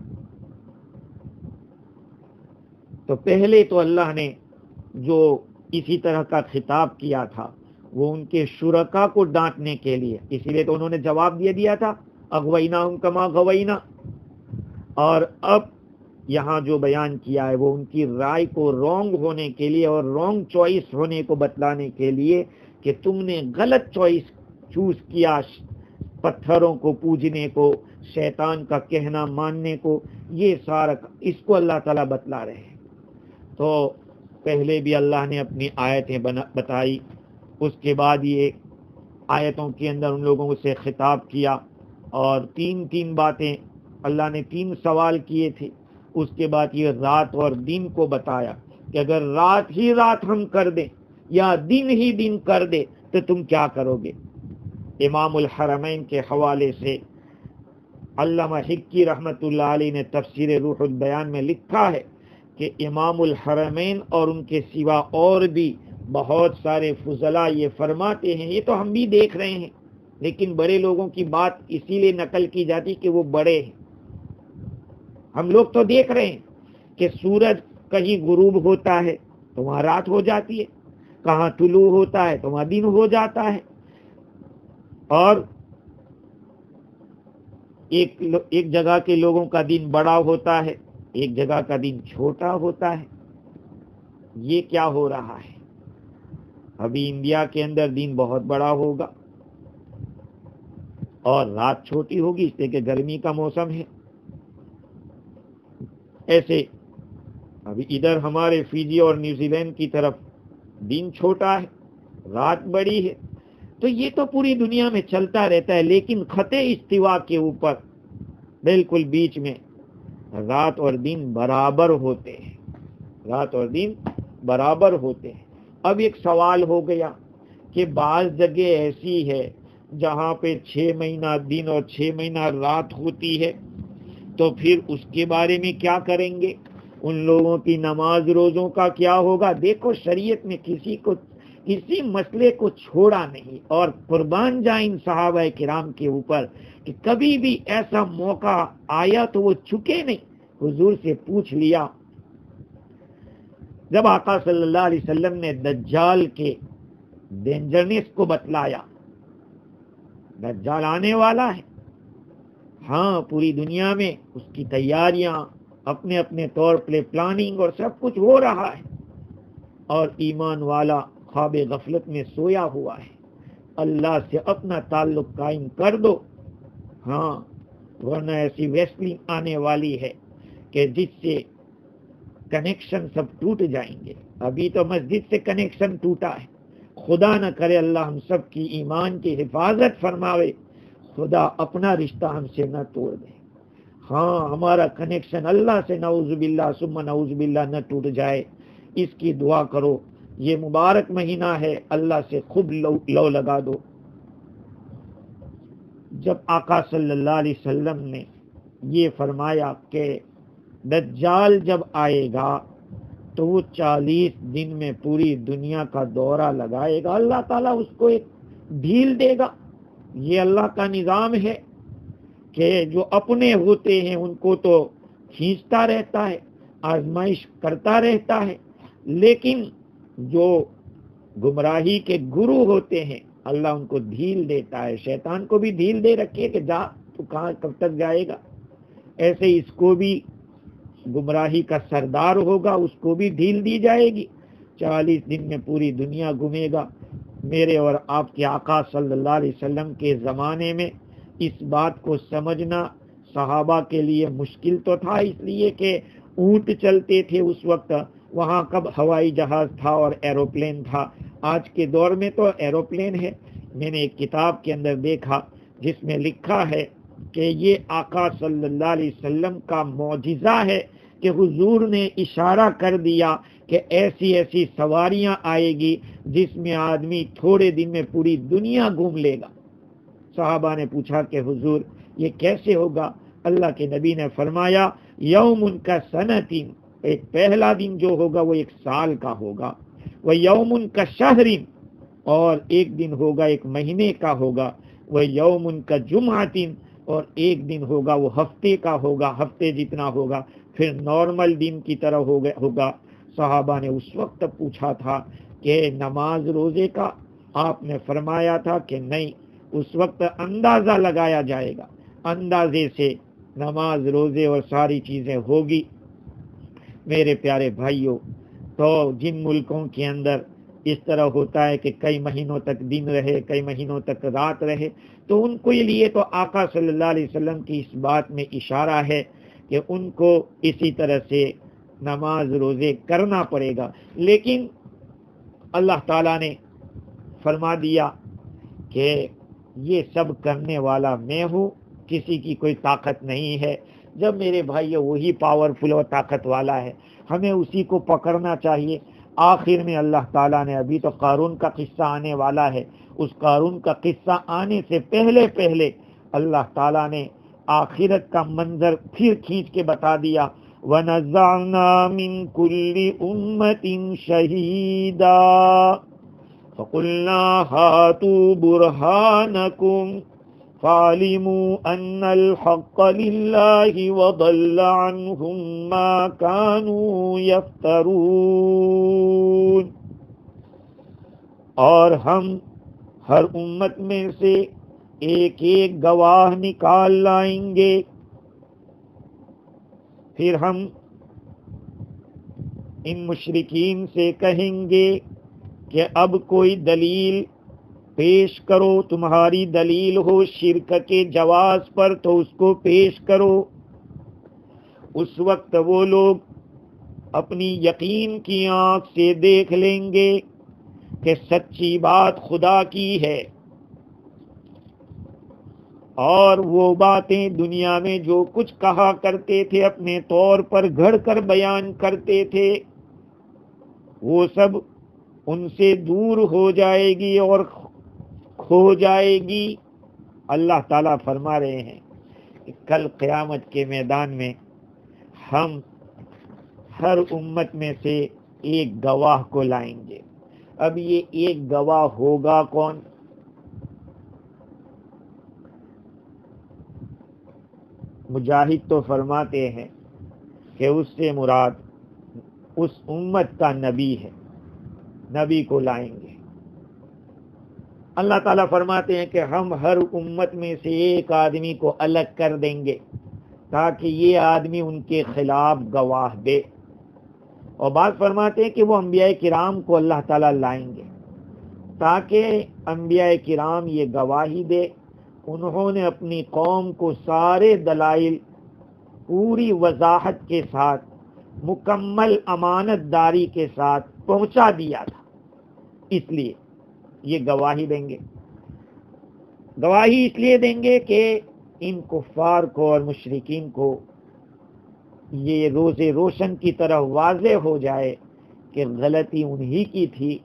تو پہلے تو اللہ نے جو اسی طرح کا خطاب کیا تھا وہ ان کے شرکا کو ڈانٹنے کے لیے، اسی لیے تو انہوں نے جواب دیا تھا اغویناہم کما غوینا، اور اب یہاں جو بیان کیا ہے وہ ان کی رائے کو رونگ ہونے کے لیے اور رونگ چوائس ہونے کو بتلانے کے لیے کہ تم نے غلط چوائس چوز کیا، پتھروں کو پوجنے کو، شیطان کا کہنا ماننے کو، یہ سارا اس کو اللہ تعالیٰ بتلا رہے ہیں۔ تو پہلے بھی اللہ نے اپنی آیتیں بتائی، اس کے بعد یہ آیتوں کے اندر ان لوگوں سے خطاب کیا، اور تین باتیں اللہ نے 3 سوال کیے تھے۔ اس کے بعد یہ رات اور دن کو بتایا کہ اگر رات ہی رات ہم کر دیں یا دن ہی دن کر دے تو تم کیا کرو گے۔ امام الحرمین کے حوالے سے علامہ حقی رحمت اللہ علیہ نے تفسیر روح البیان میں لکھا ہے کہ امام الحرمین اور ان کے سوا اور بھی بہت سارے فضلاء یہ فرماتے ہیں، یہ تو ہم بھی دیکھ رہے ہیں، لیکن بڑے لوگوں کی بات اسی لیے نقل کی جاتی کہ وہ بڑے ہیں۔ ہم لوگ تو دیکھ رہے ہیں کہ سورج کہیں غروب ہوتا ہے تو وہاں رات ہو جاتی ہے، کہاں طلوع ہوتا ہے تو وہاں دن ہو جاتا ہے، اور ایک جگہ کے لوگوں کا دن بڑا ہوتا ہے، ایک جگہ کا دن چھوٹا ہوتا ہے۔ یہ کیا ہو رہا ہے؟ ابھی انڈیا کے اندر دن بہت بڑا ہوگا اور رات چھوٹی ہوگی، اس لیے کہ گرمی کا موسم ہے۔ ایسے ابھی ادھر ہمارے فیجی اور نیوزی لینڈ کی طرف دن چھوٹا ہے، رات بڑی ہے۔ تو یہ تو پوری دنیا میں چلتا رہتا ہے، لیکن خط استوا کے اوپر بالکل بیچ میں رات اور دن برابر ہوتے ہیں، رات اور دن برابر ہوتے ہیں۔ اب ایک سوال ہو گیا کہ بعض جگہ ایسی ہے جہاں پہ 6 مہینہ دن اور 6 مہینہ رات ہوتی ہے، تو پھر اس کے بارے میں کیا کریں گے؟ ان لوگوں کی نماز روزوں کا کیا ہوگا؟ دیکھو شریعت میں کسی مسئلے کو چھوڑا نہیں، اور قربان جائیں ان صحابہ کرام کے اوپر کہ کبھی بھی ایسا موقع آیا تو وہ چکے نہیں، حضور سے پوچھ لیا۔ جب آقا صلی اللہ علیہ وسلم نے دجال کے ڈینجرنس کو بتلایا، دجال آنے والا ہے، ہاں پوری دنیا میں اس کی تیاریاں اپنے اپنے طور پہ پلاننگ اور سب کچھ ہو رہا ہے، اور ایمان والا خواب غفلت میں سویا ہوا ہے۔ اللہ سے اپنا تعلق قائم کر دو، ہاں، ورنہ ایسی ریسلنگ آنے والی ہے کہ جس سے کنیکشن سب ٹوٹ جائیں گے. ابھی تو مسجد سے کنیکشن ٹوٹا ہے. خدا نہ کرے اللہ ہم سب کی ایمان کی حفاظت فرماوے, خدا اپنا رشتہ ہم سے نہ توڑ دے. ہاں, ہمارا کنیکشن اللہ سے نعوذ باللہ ثم نعوذ باللہ نہ ٹوٹ جائے, اس کی دعا کرو. یہ مبارک مہینہ ہے, اللہ سے خوب لو لگا دو. جب آقا صلی اللہ علیہ وسلم نے یہ فرمایا کہ دجال جب آئے گا تو وہ 40 دن میں پوری دنیا کا دورہ لگائے گا, اللہ تعالیٰ اس کو ایک ڈھیل دے گا. یہ اللہ کا نظام ہے کہ جو اپنے ہوتے ہیں ان کو تو کھینچتا رہتا ہے, آزمائش کرتا رہتا ہے, لیکن جو گمراہی کے گرو ہوتے ہیں اللہ ان کو ڈھیل دیتا ہے. شیطان کو بھی ڈھیل دے رکھی ہے کہ جا, تو کہاں کب تک جائے گا. ایسے اس کو بھی گمراہی کا سردار ہوگا, اس کو بھی ڈھیل دی جائے گی. 40 دن میں پوری دنیا گھومے گا. میرے اور آپ کے آقا صلی اللہ علیہ وسلم کے زمانے میں اس بات کو سمجھنا صحابہ کے لیے مشکل تو تھا, اس لیے کہ اونٹ چلتے تھے اس وقت. وہاں کب ہوائی جہاز تھا اور ایروپلین تھا. آج کے دور میں تو ایروپلین ہے. میں نے ایک کتاب کے اندر دیکھا جس میں لکھا ہے کہ یہ آقا صلی اللہ علیہ وسلم کا معجزہ ہے کہ حضور نے اشارہ کر دیا کہ ایسی ایسی سواریاں آئے گی جس میں آدمی تھوڑے دن میں پوری دنیا گھوم لے گا. صحابہ نے پوچھا کہ حضور یہ کیسے ہوگا؟ اللہ کے نبی نے فرمایا یوم کا سنتین, ایک پہلا دن جو ہوگا وہ 1 سال کا ہوگا. وہ یوم کا شہرین, اور ایک دن ہوگا 1 مہینے کا ہوگا. وہ یوم کا جمعتین, اور ایک دن ہوگا وہ ہفتے کا ہوگا, ہفتے جتنا ہوگا. پھر نارمل دن کی طرح ہوگا. صحابہ نے اس وقت پوچھا تھا کہ نماز روزے کا؟ آپ نے فرمایا تھا کہ نہیں, اس وقت اندازہ لگایا جائے گا, اندازے سے نماز روزے اور ساری چیزیں ہوگی. میرے پیارے بھائیوں, تو جن ملکوں کے اندر اس طرح ہوتا ہے کہ کئی مہینوں تک دن رہے, کئی مہینوں تک رات رہے, تو ان کو لیے تو آقا صلی اللہ علیہ وسلم کی اس بات میں اشارہ ہے کہ ان کو اسی طرح سے نماز روزے کرنا پڑے گا. لیکن اللہ تعالیٰ نے فرما دیا کہ یہ سب کرنے والا میں ہوں, کسی کی کوئی طاقت نہیں ہے. جب میرے بھائی وہی پاورفل اور طاقت والا ہے, ہمیں اسی کو پکڑنا چاہیے. آخر میں اللہ تعالیٰ نے, ابھی تو قارون کا قصہ آنے والا ہے, اس قارون کا قصہ آنے سے پہلے اللہ تعالیٰ نے آخرت کا منظر پھر کھینچ کے بتا دیا. وَنَزَعْنَا مِن كُلِّ أُمَّةٍ شَهِيدًا فَقُلْنَا هَاتُوا بُرْهَانَكُمْ فَعَلِمُوا أَنَّ الْحَقَّ لِلَّهِ وَضَلَّ عَنْهُمْ مَا كَانُوا يَفْتَرُونَ. اور ہم ہر امت میں سے ایک ایک گواہ نکال لائیں گے, پھر ہم ان مشرکین سے کہیں گے کہ اب کوئی دلیل پیش کرو, تمہاری دلیل ہو شرک کے جواز پر تو اس کو پیش کرو. اس وقت وہ لوگ اپنی یقین کی آنکھ سے دیکھ لیں گے کہ سچی بات خدا کی ہے, اور وہ باتیں دنیا میں جو کچھ کہا کرتے تھے, اپنے طور پر گھڑ کر بیان کرتے تھے, وہ سب ان سے دور ہو جائے گی اور کھو جائے گی. اللہ تعالیٰ فرما رہے ہیں کہ کل قیامت کے میدان میں ہم ہر امت میں سے ایک گواہ کو لائیں گے. اب یہ ایک گواہ ہوگا کون؟ مجاہد تو فرماتے ہیں کہ اس سے مراد اس امت کا نبی ہے, نبی کو لائیں گے. اللہ تعالیٰ فرماتے ہیں کہ ہم ہر امت میں سے ایک آدمی کو الگ کر دیں گے تاکہ یہ آدمی ان کے خلاف گواہ دے. اور بعض فرماتے ہیں کہ وہ انبیاء کرام کو اللہ تعالیٰ لائیں گے تاکہ انبیاء کرام یہ گواہی دے انہوں نے اپنی قوم کو سارے دلائل پوری وضاحت کے ساتھ مکمل امانت داری کے ساتھ پہنچا دیا تھا، اس لیے یہ گواہی دیں گے۔ گواہی اس لیے دیں گے کہ ان کفار کو اور مشرکین کو یہ روز روشن کی طرح واضح ہو جائے کہ غلطی انہی کی تھی،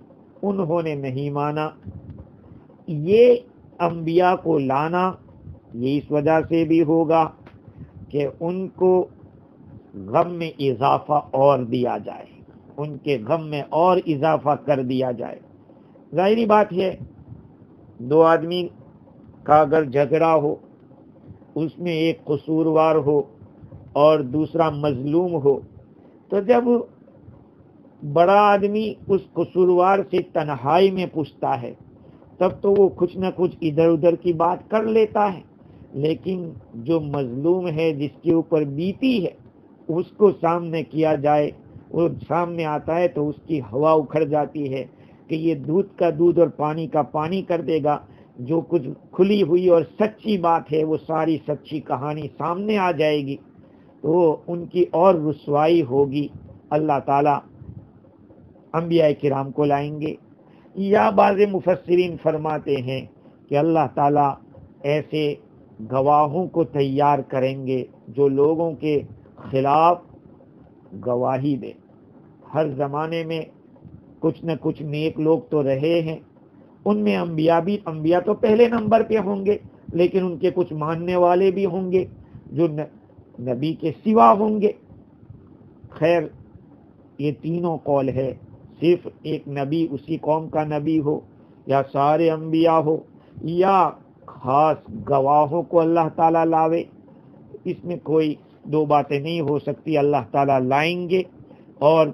انہوں نے نہیں مانا۔ یہ انبیاء کو لانا یہ اس وجہ سے بھی ہوگا کہ ان کو غم میں اضافہ اور دیا جائے، ان کے غم میں اور اضافہ کر دیا جائے۔ ظاہری بات ہے، دو آدمی کا اگر جھگڑا ہو، اس میں ایک قصوروار ہو اور دوسرا مظلوم ہو، تو جب بڑا آدمی اس قصوروار سے تنہائی میں پوچھتا ہے تب تو وہ کچھ نہ کچھ ادھر ادھر کی بات کر لیتا ہے، لیکن جو مظلوم ہے، جس کے اوپر بیتی ہے، اس کو سامنے کیا جائے، وہ سامنے آتا ہے تو اس کی ہوا اکھڑ جاتی ہے کہ یہ دودھ کا دودھ اور پانی کا پانی کر دے گا۔ جو کچھ کھلی ہوئی اور سچی بات ہے وہ ساری سچی کہانی سامنے آ جائے گی، تو ان کی اور رسوائی ہوگی۔ اللہ تعالیٰ انبیاء کرام کو لائیں گے، یا بعض مفسرین فرماتے ہیں کہ اللہ تعالیٰ ایسے گواہوں کو تیار کریں گے جو لوگوں کے خلاف گواہی دے۔ ہر زمانے میں کچھ نہ کچھ نیک لوگ تو رہے ہیں، ان میں انبیاء تو پہلے نمبر پہ ہوں گے، لیکن ان کے کچھ ماننے والے بھی ہوں گے جو نبی کے سوا ہوں گے۔ خیر، یہ تینوں قول ہے، صرف ایک نبی اسی قوم کا نبی ہو، یا سارے انبیاء ہو، یا خاص گواہوں کو اللہ تعالیٰ لاوے، اس میں کوئی دو باتیں نہیں ہو سکتی۔ اللہ تعالیٰ لائیں گے اور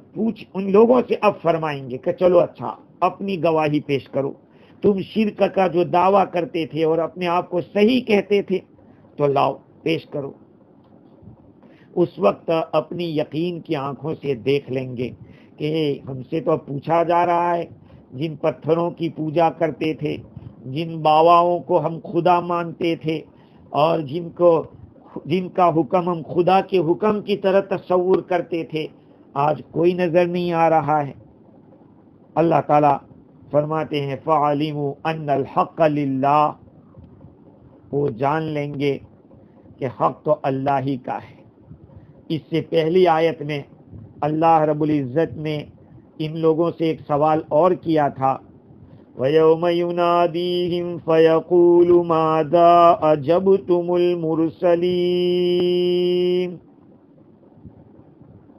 ان لوگوں سے اب فرمائیں گے کہ چلو اچھا، اپنی گواہی پیش کرو، تم شرک کا جو دعویٰ کرتے تھے اور اپنے آپ کو صحیح کہتے تھے تو لاؤ، پیش کرو۔ اس وقت اپنی یقین کی آنکھوں سے دیکھ لیں گے کہ ہم سے تو اب پوچھا جا رہا ہے، جن پتھروں کی پوجا کرتے تھے، جن باواؤں کو ہم خدا مانتے تھے، اور جن کا حکم ہم خدا کے حکم کی طرح تصور کرتے تھے، آج کوئی نظر نہیں آ رہا ہے۔ اللہ تعالیٰ فرماتے ہیں فَعَلِمُوا أَنَّ الْحَقَّ لِلَّهِ، وہ جان لیں گے کہ حق تو اللہ ہی کا ہے۔ اس سے پہلی آیت میں اللہ رب العزت نے ان لوگوں سے ایک سوال اور کیا تھا، وَيَوْمَ يُنَادِيهِمْ فَيَقُولُ مَاذَا أَجَبْتُمُ الْمُرْسَلِينَ،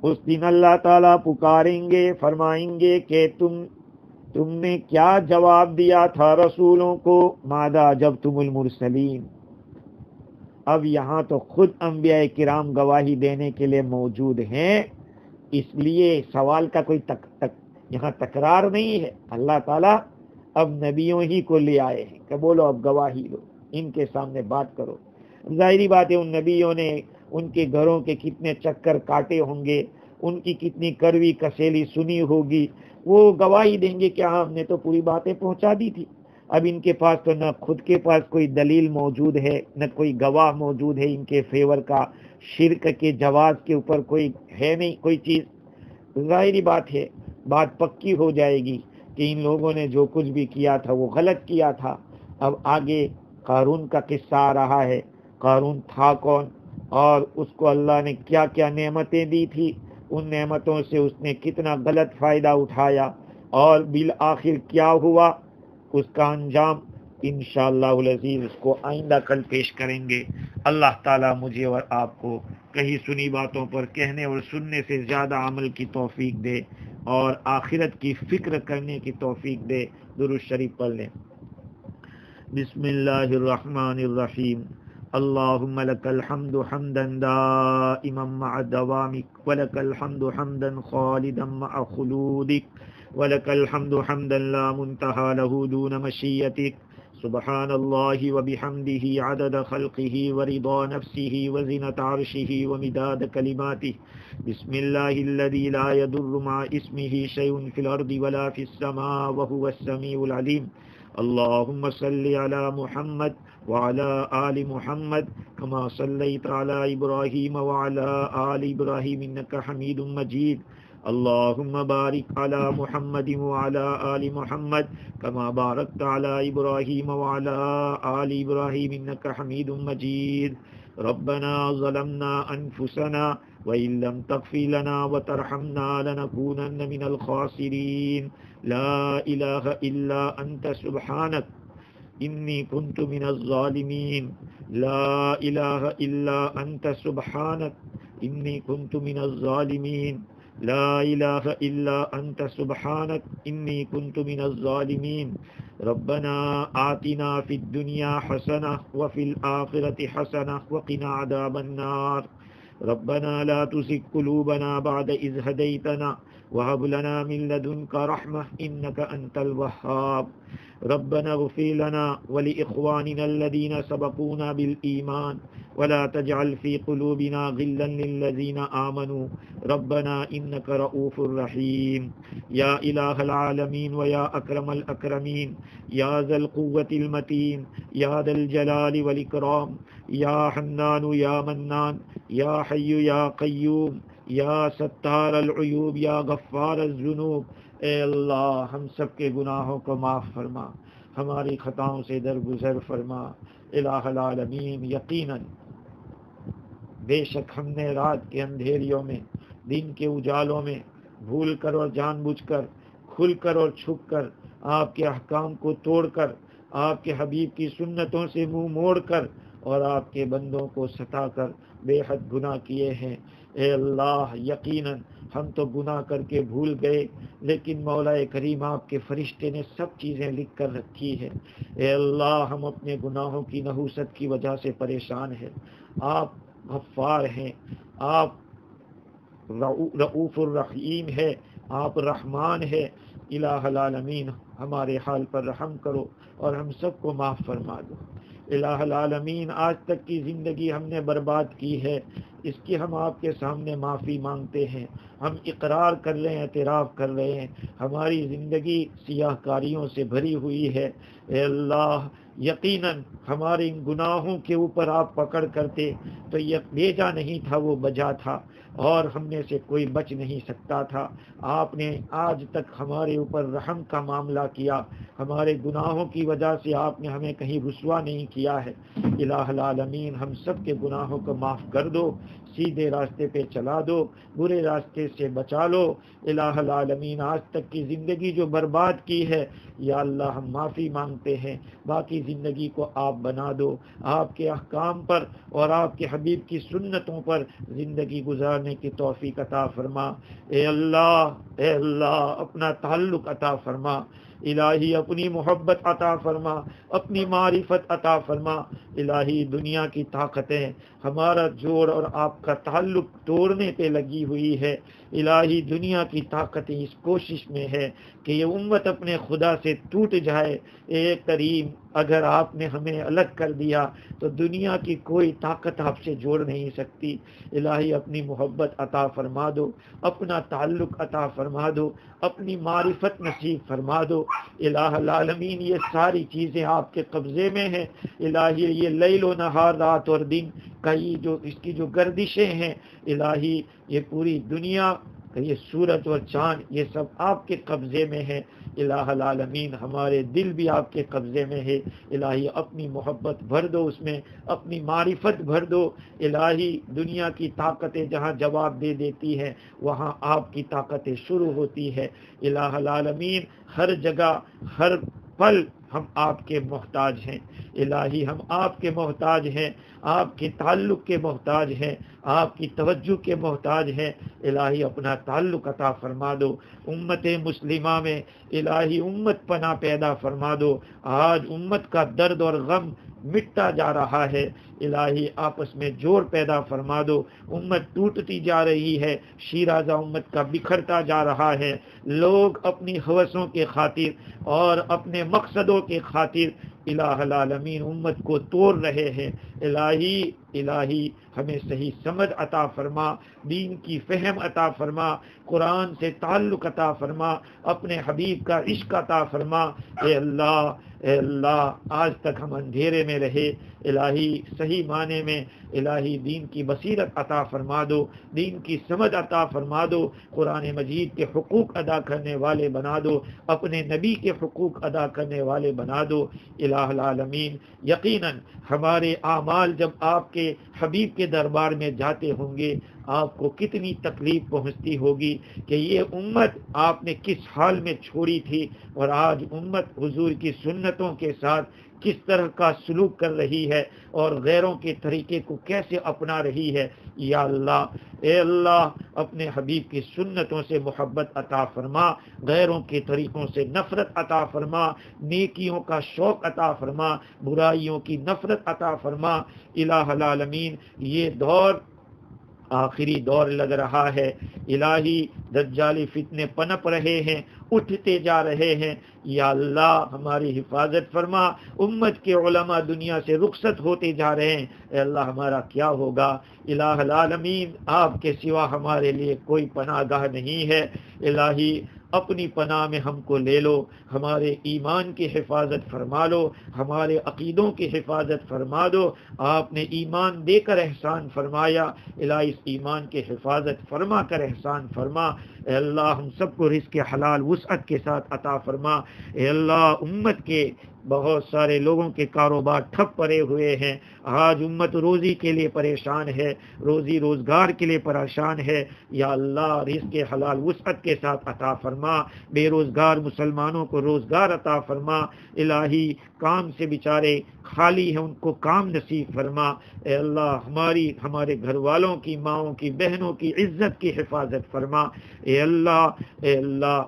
اس دن اللہ تعالیٰ پکاریں گے، فرمائیں گے کہ تم نے کیا جواب دیا تھا رسولوں کو، ماذا أَجَبْتُمُ الْمُرْسَلِينَ۔ اب یہاں تو خود انبیاء کرام گواہی دینے کے لیے موجود ہیں، اس لیے سوال کا کوئی یہاں تکرار نہیں ہے۔ اللہ تعالیٰ اب نبیوں ہی کو لے آئے ہیں کہ بولو اب گواہی دو، ان کے سامنے بات کرو۔ ظاہری بات ہے، ان نبیوں نے ان کے گھروں کے کتنے چکر کاٹے ہوں گے، ان کی کتنی کڑوی کسیلی سنی ہوگی، وہ گواہی دیں گے کہ ہاں ہم نے تو پوری باتیں پہنچا دی تھی۔ اب ان کے پاس تو نہ خود کے پاس کوئی دلیل موجود ہے، نہ کوئی گواہ موجود ہے ان کے فیور کا، شرک کے جواز کے اوپر کوئی ہے نہیں کوئی چیز۔ ظاہری بات ہے، بات پکی ہو جائے گی کہ ان لوگوں نے جو کچھ بھی کیا تھا وہ غلط کیا تھا۔ اب آگے قارون کا قصہ آ رہا ہے۔ قارون تھا کون، اور اس کو اللہ نے کیا کیا نعمتیں دی تھی، ان نعمتوں سے اس نے کتنا غلط فائدہ اٹھایا، اور بالآخر کیا ہوا، اس کا انجام انشاءاللہ العزیز اس کو آئندہ کل پیش کریں گے۔ اللہ تعالیٰ مجھے اور آپ کو کہیں سنی باتوں پر کہنے اور سننے سے زیادہ عمل کی توفیق دے، اور آخرت کی فکر کرنے کی توفیق دے۔ درود شریف پڑھ لیں۔ بسم اللہ الرحمن الرحیم۔ اللہم لک الحمد حمدا دائما مع دوامک، ولک الحمد حمدا خالدا مع خلودک، ولک الحمد حمدا لا منتہى له دون مشیتک۔ سبحان اللہ وبحمدہ عدد خلقہ ورضا نفسہ وزنة عرشہ ومداد کلماتہ۔ بسم اللہ الذی لا يضر مع اسمہ شیء فی الارض ولا فی السماء وهو السمیع العلیم۔ اللهم صل على محمد وعلى آل محمد كما صليت على إبراهيم وعلى آل إبراهيم إنك حميد مجيد. اللهم بارك على محمد وعلى آل محمد كما باركت على إبراهيم وعلى آل إبراهيم إنك حميد مجيد. ربنا ظلمنا أنفسنا وإن لم تغفر لنا وترحمنا لنكونن من الخاسرين. لا إله إلا أنت سبحانك إني كنت من الظالمين. لا إله إلا أنت سبحانك إني كنت من الظالمين. لا إله إلا أنت سبحانك إني كنت من الظالمين. ربنا آتنا في الدنيا حسنة وفي الآخرة حسنة وقنا عذاب النار. ربنا لا تزغ قلوبنا بعد إذ هديتنا وهب لنا من لدنك رحمة إنك أنت الوهاب. ربنا اغفر لنا ولإخواننا الذين سبقونا بالإيمان ولا تجعل في قلوبنا غلا للذين آمنوا ربنا إنك رؤوف رحيم. يا إله العالمين ويا أكرم الأكرمين يا ذا القوة المتين يا ذا الجلال والإكرام يا حنان يا منان يا حي يا قيوم یا ستار العیوب یا غفار الذنوب، اے اللہ ہم سب کے گناہوں کو معاف فرما، ہماری خطاؤں سے درگزر فرما. الہ العالمین، یقیناً بے شک ہم نے رات کے اندھیریوں میں، دن کے اجالوں میں، بھول کر اور جان بوجھ کر، کھل کر اور چھپ کر، آپ کے احکام کو توڑ کر، آپ کے حبیب کی سنتوں سے منہ موڑ کر اور آپ کے بندوں کو ستا کر بے حد گناہ کیے ہیں. اے اللہ یقیناً ہم تو گناہ کر کے بھول گئے، لیکن مولا کریم آپ کے فرشتے نے سب چیزیں لکھ کر رکھی ہے. اے اللہ ہم اپنے گناہوں کی نحوست کی وجہ سے پریشان ہیں. آپ غفار ہیں، آپ رؤوف الرحیم ہے، آپ رحمان ہے. الہ العالمین ہمارے حال پر رحم کرو اور ہم سب کو معاف فرما دو. الہ العالمین آج تک کی زندگی ہم نے برباد کی ہے، اس کی ہم آپ کے سامنے معافی مانگتے ہیں. ہم اقرار کر رہے ہیں، اعتراف کر رہے ہیں، ہماری زندگی سیاہ کاریوں سے بھری ہوئی ہے. اے اللہ یقیناً ہمارے ان گناہوں کے اوپر آپ پکڑ کرتے تو یہ بیجا نہیں تھا، وہ بجا تھا، اور ہم میں سے کوئی بچ نہیں سکتا تھا. آپ نے آج تک ہمارے اوپر رحم کا معاملہ کیا، ہمارے گناہوں کی وجہ سے آپ نے ہمیں کہیں رسوا نہیں کیا ہے. الہ العالمین ہم سب کے گناہوں کو معاف کر دو، سیدھے راستے پہ چلا دو، برے راستے سے بچا لو. الہ العالمین آج تک کی زندگی جو برباد کی ہے، یا اللہ ہم معافی مانگتے ہیں، باقی زندگی کو آپ بنا دو، آپ کے احکام پر اور آپ کے حبیب کی سنتوں پر زندگی گزارنے کی توفیق عطا فرما. اے اللہ اپنا تعلق عطا فرما، الہی اپنی محبت عطا فرما، اپنی معرفت عطا فرما. الہی دنیا کی طاقتیں ہمارا جوڑ اور آپ کا تعلق توڑنے پہ لگی ہوئی ہے. الہی دنیا کی طاقتیں اس کوشش میں ہے کہ یہ امت اپنے خدا سے ٹوٹ جائے. اے کریم اگر آپ نے ہمیں الگ کر دیا تو دنیا کی کوئی طاقت آپ سے جوڑ نہیں سکتی. الہی اپنی محبت عطا فرما دو، اپنا تعلق عطا فرما دو، اپنی معرفت نصیب فرما دو. الہ العالمین یہ ساری چیزیں آپ کے قبضے میں ہیں. الہی یہ لیل و نہار، رات اور دن کا اس کی جو گردشیں ہیں، الہی یہ پوری دنیا، یہ سورج اور چاند، یہ سب آپ کے قبضے میں ہے. الہ العالمین ہمارے دل بھی آپ کے قبضے میں ہے. الہی اپنی محبت بھر دو اس میں، اپنی معرفت بھر دو. الہی دنیا کی طاقتیں جہاں جواب دے دیتی ہیں، وہاں آپ کی طاقتیں شروع ہوتی ہے. الہ العالمین ہر جگہ ہر پل ہم آپ کے محتاج ہیں. الہی ہم آپ کے محتاج ہیں، آپ کے تعلق کے محتاج ہیں، آپ کی توجہ کے محتاج ہیں. الہی اپنا تعلق عطا فرما دو. امت مسلمہ میں الہی امت پناہ پیدا فرما دو. آج امت کا درد اور غم مٹتا جا رہا ہے. الہی آپس میں جوڑ پیدا فرما دو. امت ٹوٹتی جا رہی ہے، شیرازہ امت کا بکھرتا جا رہا ہے. لوگ اپنی ہوسوں کے خاطر اور اپنے مقصدوں کے خاطر الہ العالمین امت کو توڑ رہے ہیں۔ الہی ہمیں صحیح سمجھ عطا فرما، دین کی فہم عطا فرما، قرآن سے تعلق عطا فرما، اپنے حبیب کا عشق عطا فرما۔ اے اللہ آج تک ہم اندھیرے میں رہے، الہی صحیح معنی میں الہی دین کی بصیرت عطا فرما دو، دین کی سمجھ عطا فرما دو، قرآن مجید کے حقوق ادا کرنے والے بنا دو، اپنے نبی کے حقوق ادا کرنے والے بنا دو۔ الہ العالمین یقیناً ہمارے اعمال جب آپ کے حبیب کے دربار میں جاتے ہوں گے، آپ کو کتنی تکلیف پہنچتی ہوگی کہ یہ امت آپ نے کس حال میں چھوڑی تھی، اور آج امت حضور کی سنتوں کے ساتھ کس طرح کا سلوک کر رہی ہے اور غیروں کے طریقے کو کیسے اپنا رہی ہے۔ یا اللہ، اے اللہ اپنے حبیب کی سنتوں سے محبت عطا فرما، غیروں کے طریقوں سے نفرت عطا فرما، نیکیوں کا شوق عطا فرما، برائیوں کی نفرت عطا فرما۔ الہ العالمین یہ دور آخری دور لگ رہا ہے، الہی دجالی فتنے پنپ رہے ہیں، اٹھتے جا رہے ہیں۔ یا اللہ ہماری حفاظت فرما، امت کے علماء دنیا سے رخصت ہوتے جا رہے ہیں، اے اللہ ہمارا کیا ہوگا؟ الہ العالمین آپ کے سوا ہمارے لیے کوئی پناہ گاہ نہیں ہے، الہی اپنی پناہ میں ہم کو لے لو، ہمارے ایمان کی حفاظت فرما لو، ہمارے عقیدوں کی حفاظت فرما دو۔ آپ نے ایمان دے کر احسان فرمایا، الہی اس ایمان کی حفاظت فرما کر احسان فرما۔ اے اللہ ہم سب کو رزق حلال وسعت کے ساتھ عطا فرما۔ اے اللہ امت کے بہت سارے لوگوں کے کاروبار ٹھپ پڑے ہوئے ہیں، آج امت روزی کے لیے پریشان ہے، روزی روزگار کے لیے پریشان ہے۔ یا اللہ رزق حلال وسعت کے ساتھ عطا فرما، بے روزگار مسلمانوں کو روزگار عطا فرما۔ الہی کام سے بیچارے خالی ہیں، ان کو کام نصیب فرما۔ اے اللہ ہمارے گھر والوں کی، ماؤں کی، بہنوں کی عزت کی حفاظت فرما۔ اے اللہ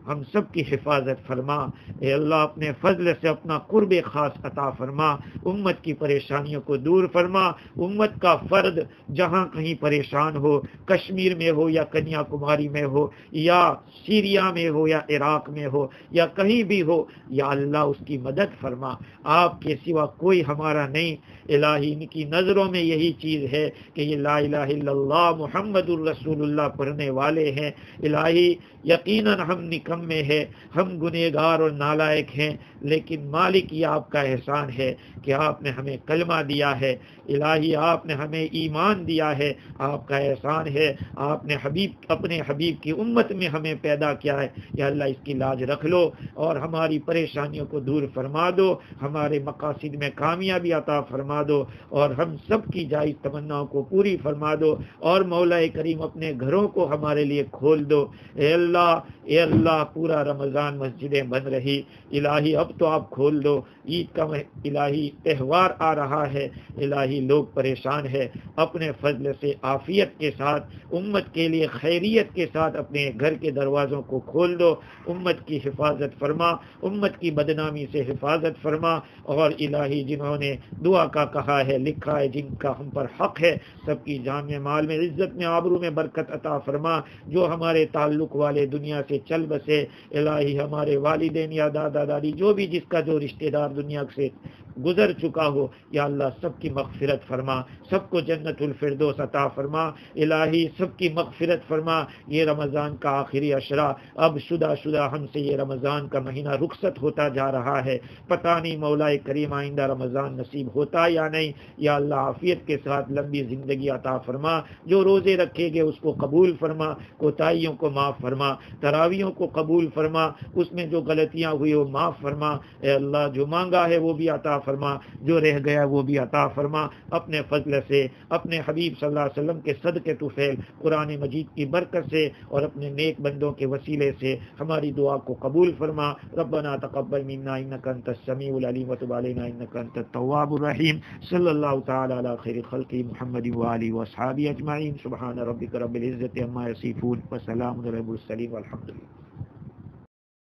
ہم سب کی حفاظت فرما۔ اے اللہ اپنے فضل سے اپنا قرب خاص عطا فرما، امت کی پریشانیوں کو دور فرما۔ امت کا فرد جہاں کہیں پریشان ہو، کشمیر میں ہو یا کنیا کماری میں ہو یا سیریا میں ہو یا عراق میں ہو یا کہیں بھی ہو، یا اللہ اس کی مدد فرما، آپ کے سوا کوئی ہمارا نہیں۔ الہی ان کی نظروں میں یہی چیز ہے کہ یہ لا الہ الا اللہ محمد الرسول اللہ پڑھنے والے ہیں۔ الہی یقیناً ہم نکمے ہیں، ہم گنہگار اور نالائق ہیں، لیکن مالک یہ آپ کا احسان ہے کہ آپ نے ہمیں کلمہ دیا ہے، الہی آپ نے ہمیں ایمان دیا ہے، آپ کا احسان ہے، آپ نے اپنے حبیب کی امت میں ہمیں پیدا کیا ہے۔ یا اللہ اس کی لاج رکھ لو اور ہماری پریشانیوں کو دور فرما دو، ہمارے مقاصد میں کامیابی عطا فرما دو، اور ہم سب کی جائز تمناؤں کو پوری فرما دو، اور مولا کریم اپنے گھروں کو ہمارے لیے کھول دو۔ اے اللہ پورا رمضان مسجدیں بند رہی، الہی اب تو آپ کھول دو۔ عید کا الہی تہوار آ رہا ہے، الہی لوگ پریشان ہے، اپنے فضل سے عافیت کے ساتھ امت کے لیے خیریت کے ساتھ اپنے گھر کے دروازوں کو کھول دو، امت کی حفاظت فرما، امت کی بدنامی سے حفاظت فرما، اور الہی جنہوں نے دعا کا کہا ہے، لکھا ہے، جن کا ہم پر حق ہے، سب کی جان میں، مال میں، عزت میں، آبرو میں برکت عطا فرما۔ جو ہمارے تعلق والے دنیا سے چل بسے، الہی ہمارے والدین یا دادا دادی، جو بھی جس کا جو رشتہ دار دنیا سے گزر چکا ہو، یا اللہ سب کی مغفرت فرما، سب کو جنت الفردوس عطا فرما۔ الہی سب کی مغفرت فرما۔ یہ رمضان کا آخری عشرہ، اب شدہ ہم سے یہ رمضان کا مہینہ رخصت ہوتا جا رہا ہے، پتہ نہیں مولا کریم آئندہ رمضان نصیب ہوتا یا نہیں۔ یا اللہ عافیت کے ساتھ لمبی زندگی عطا فرما، جو روزے رکھے گئے اس کو قبول فرما، کوتاہیوں کو معاف فرما، تراویحوں کو قبول فرما، اس میں جو غلطیاں ہوئی وہ معاف فرما۔ اے اللہ جو مانگا ہے وہ بھی عطا فرما، جو رہ گیا وہ بھی عطا فرما، اپنے فضل سے، اپنے حبیب صلی اللہ علیہ وسلم کے صدقے طفیل قرآن مجید کی برکت سے، اور اپنے نیک بندوں کے وسیلے سے ہماری دعا کو قبول فرما۔ ربنا تقبل منا انک انت السمیع العلیم وتب علینا انک انت التواب الرحیم۔ صلی اللہ تعالی علی خیر خلق محمد وآلہ وصحبہ اجمعین۔ سبحان ربک رب العزۃ عما یصفون وسلام علی المرسلین والحمد للہ۔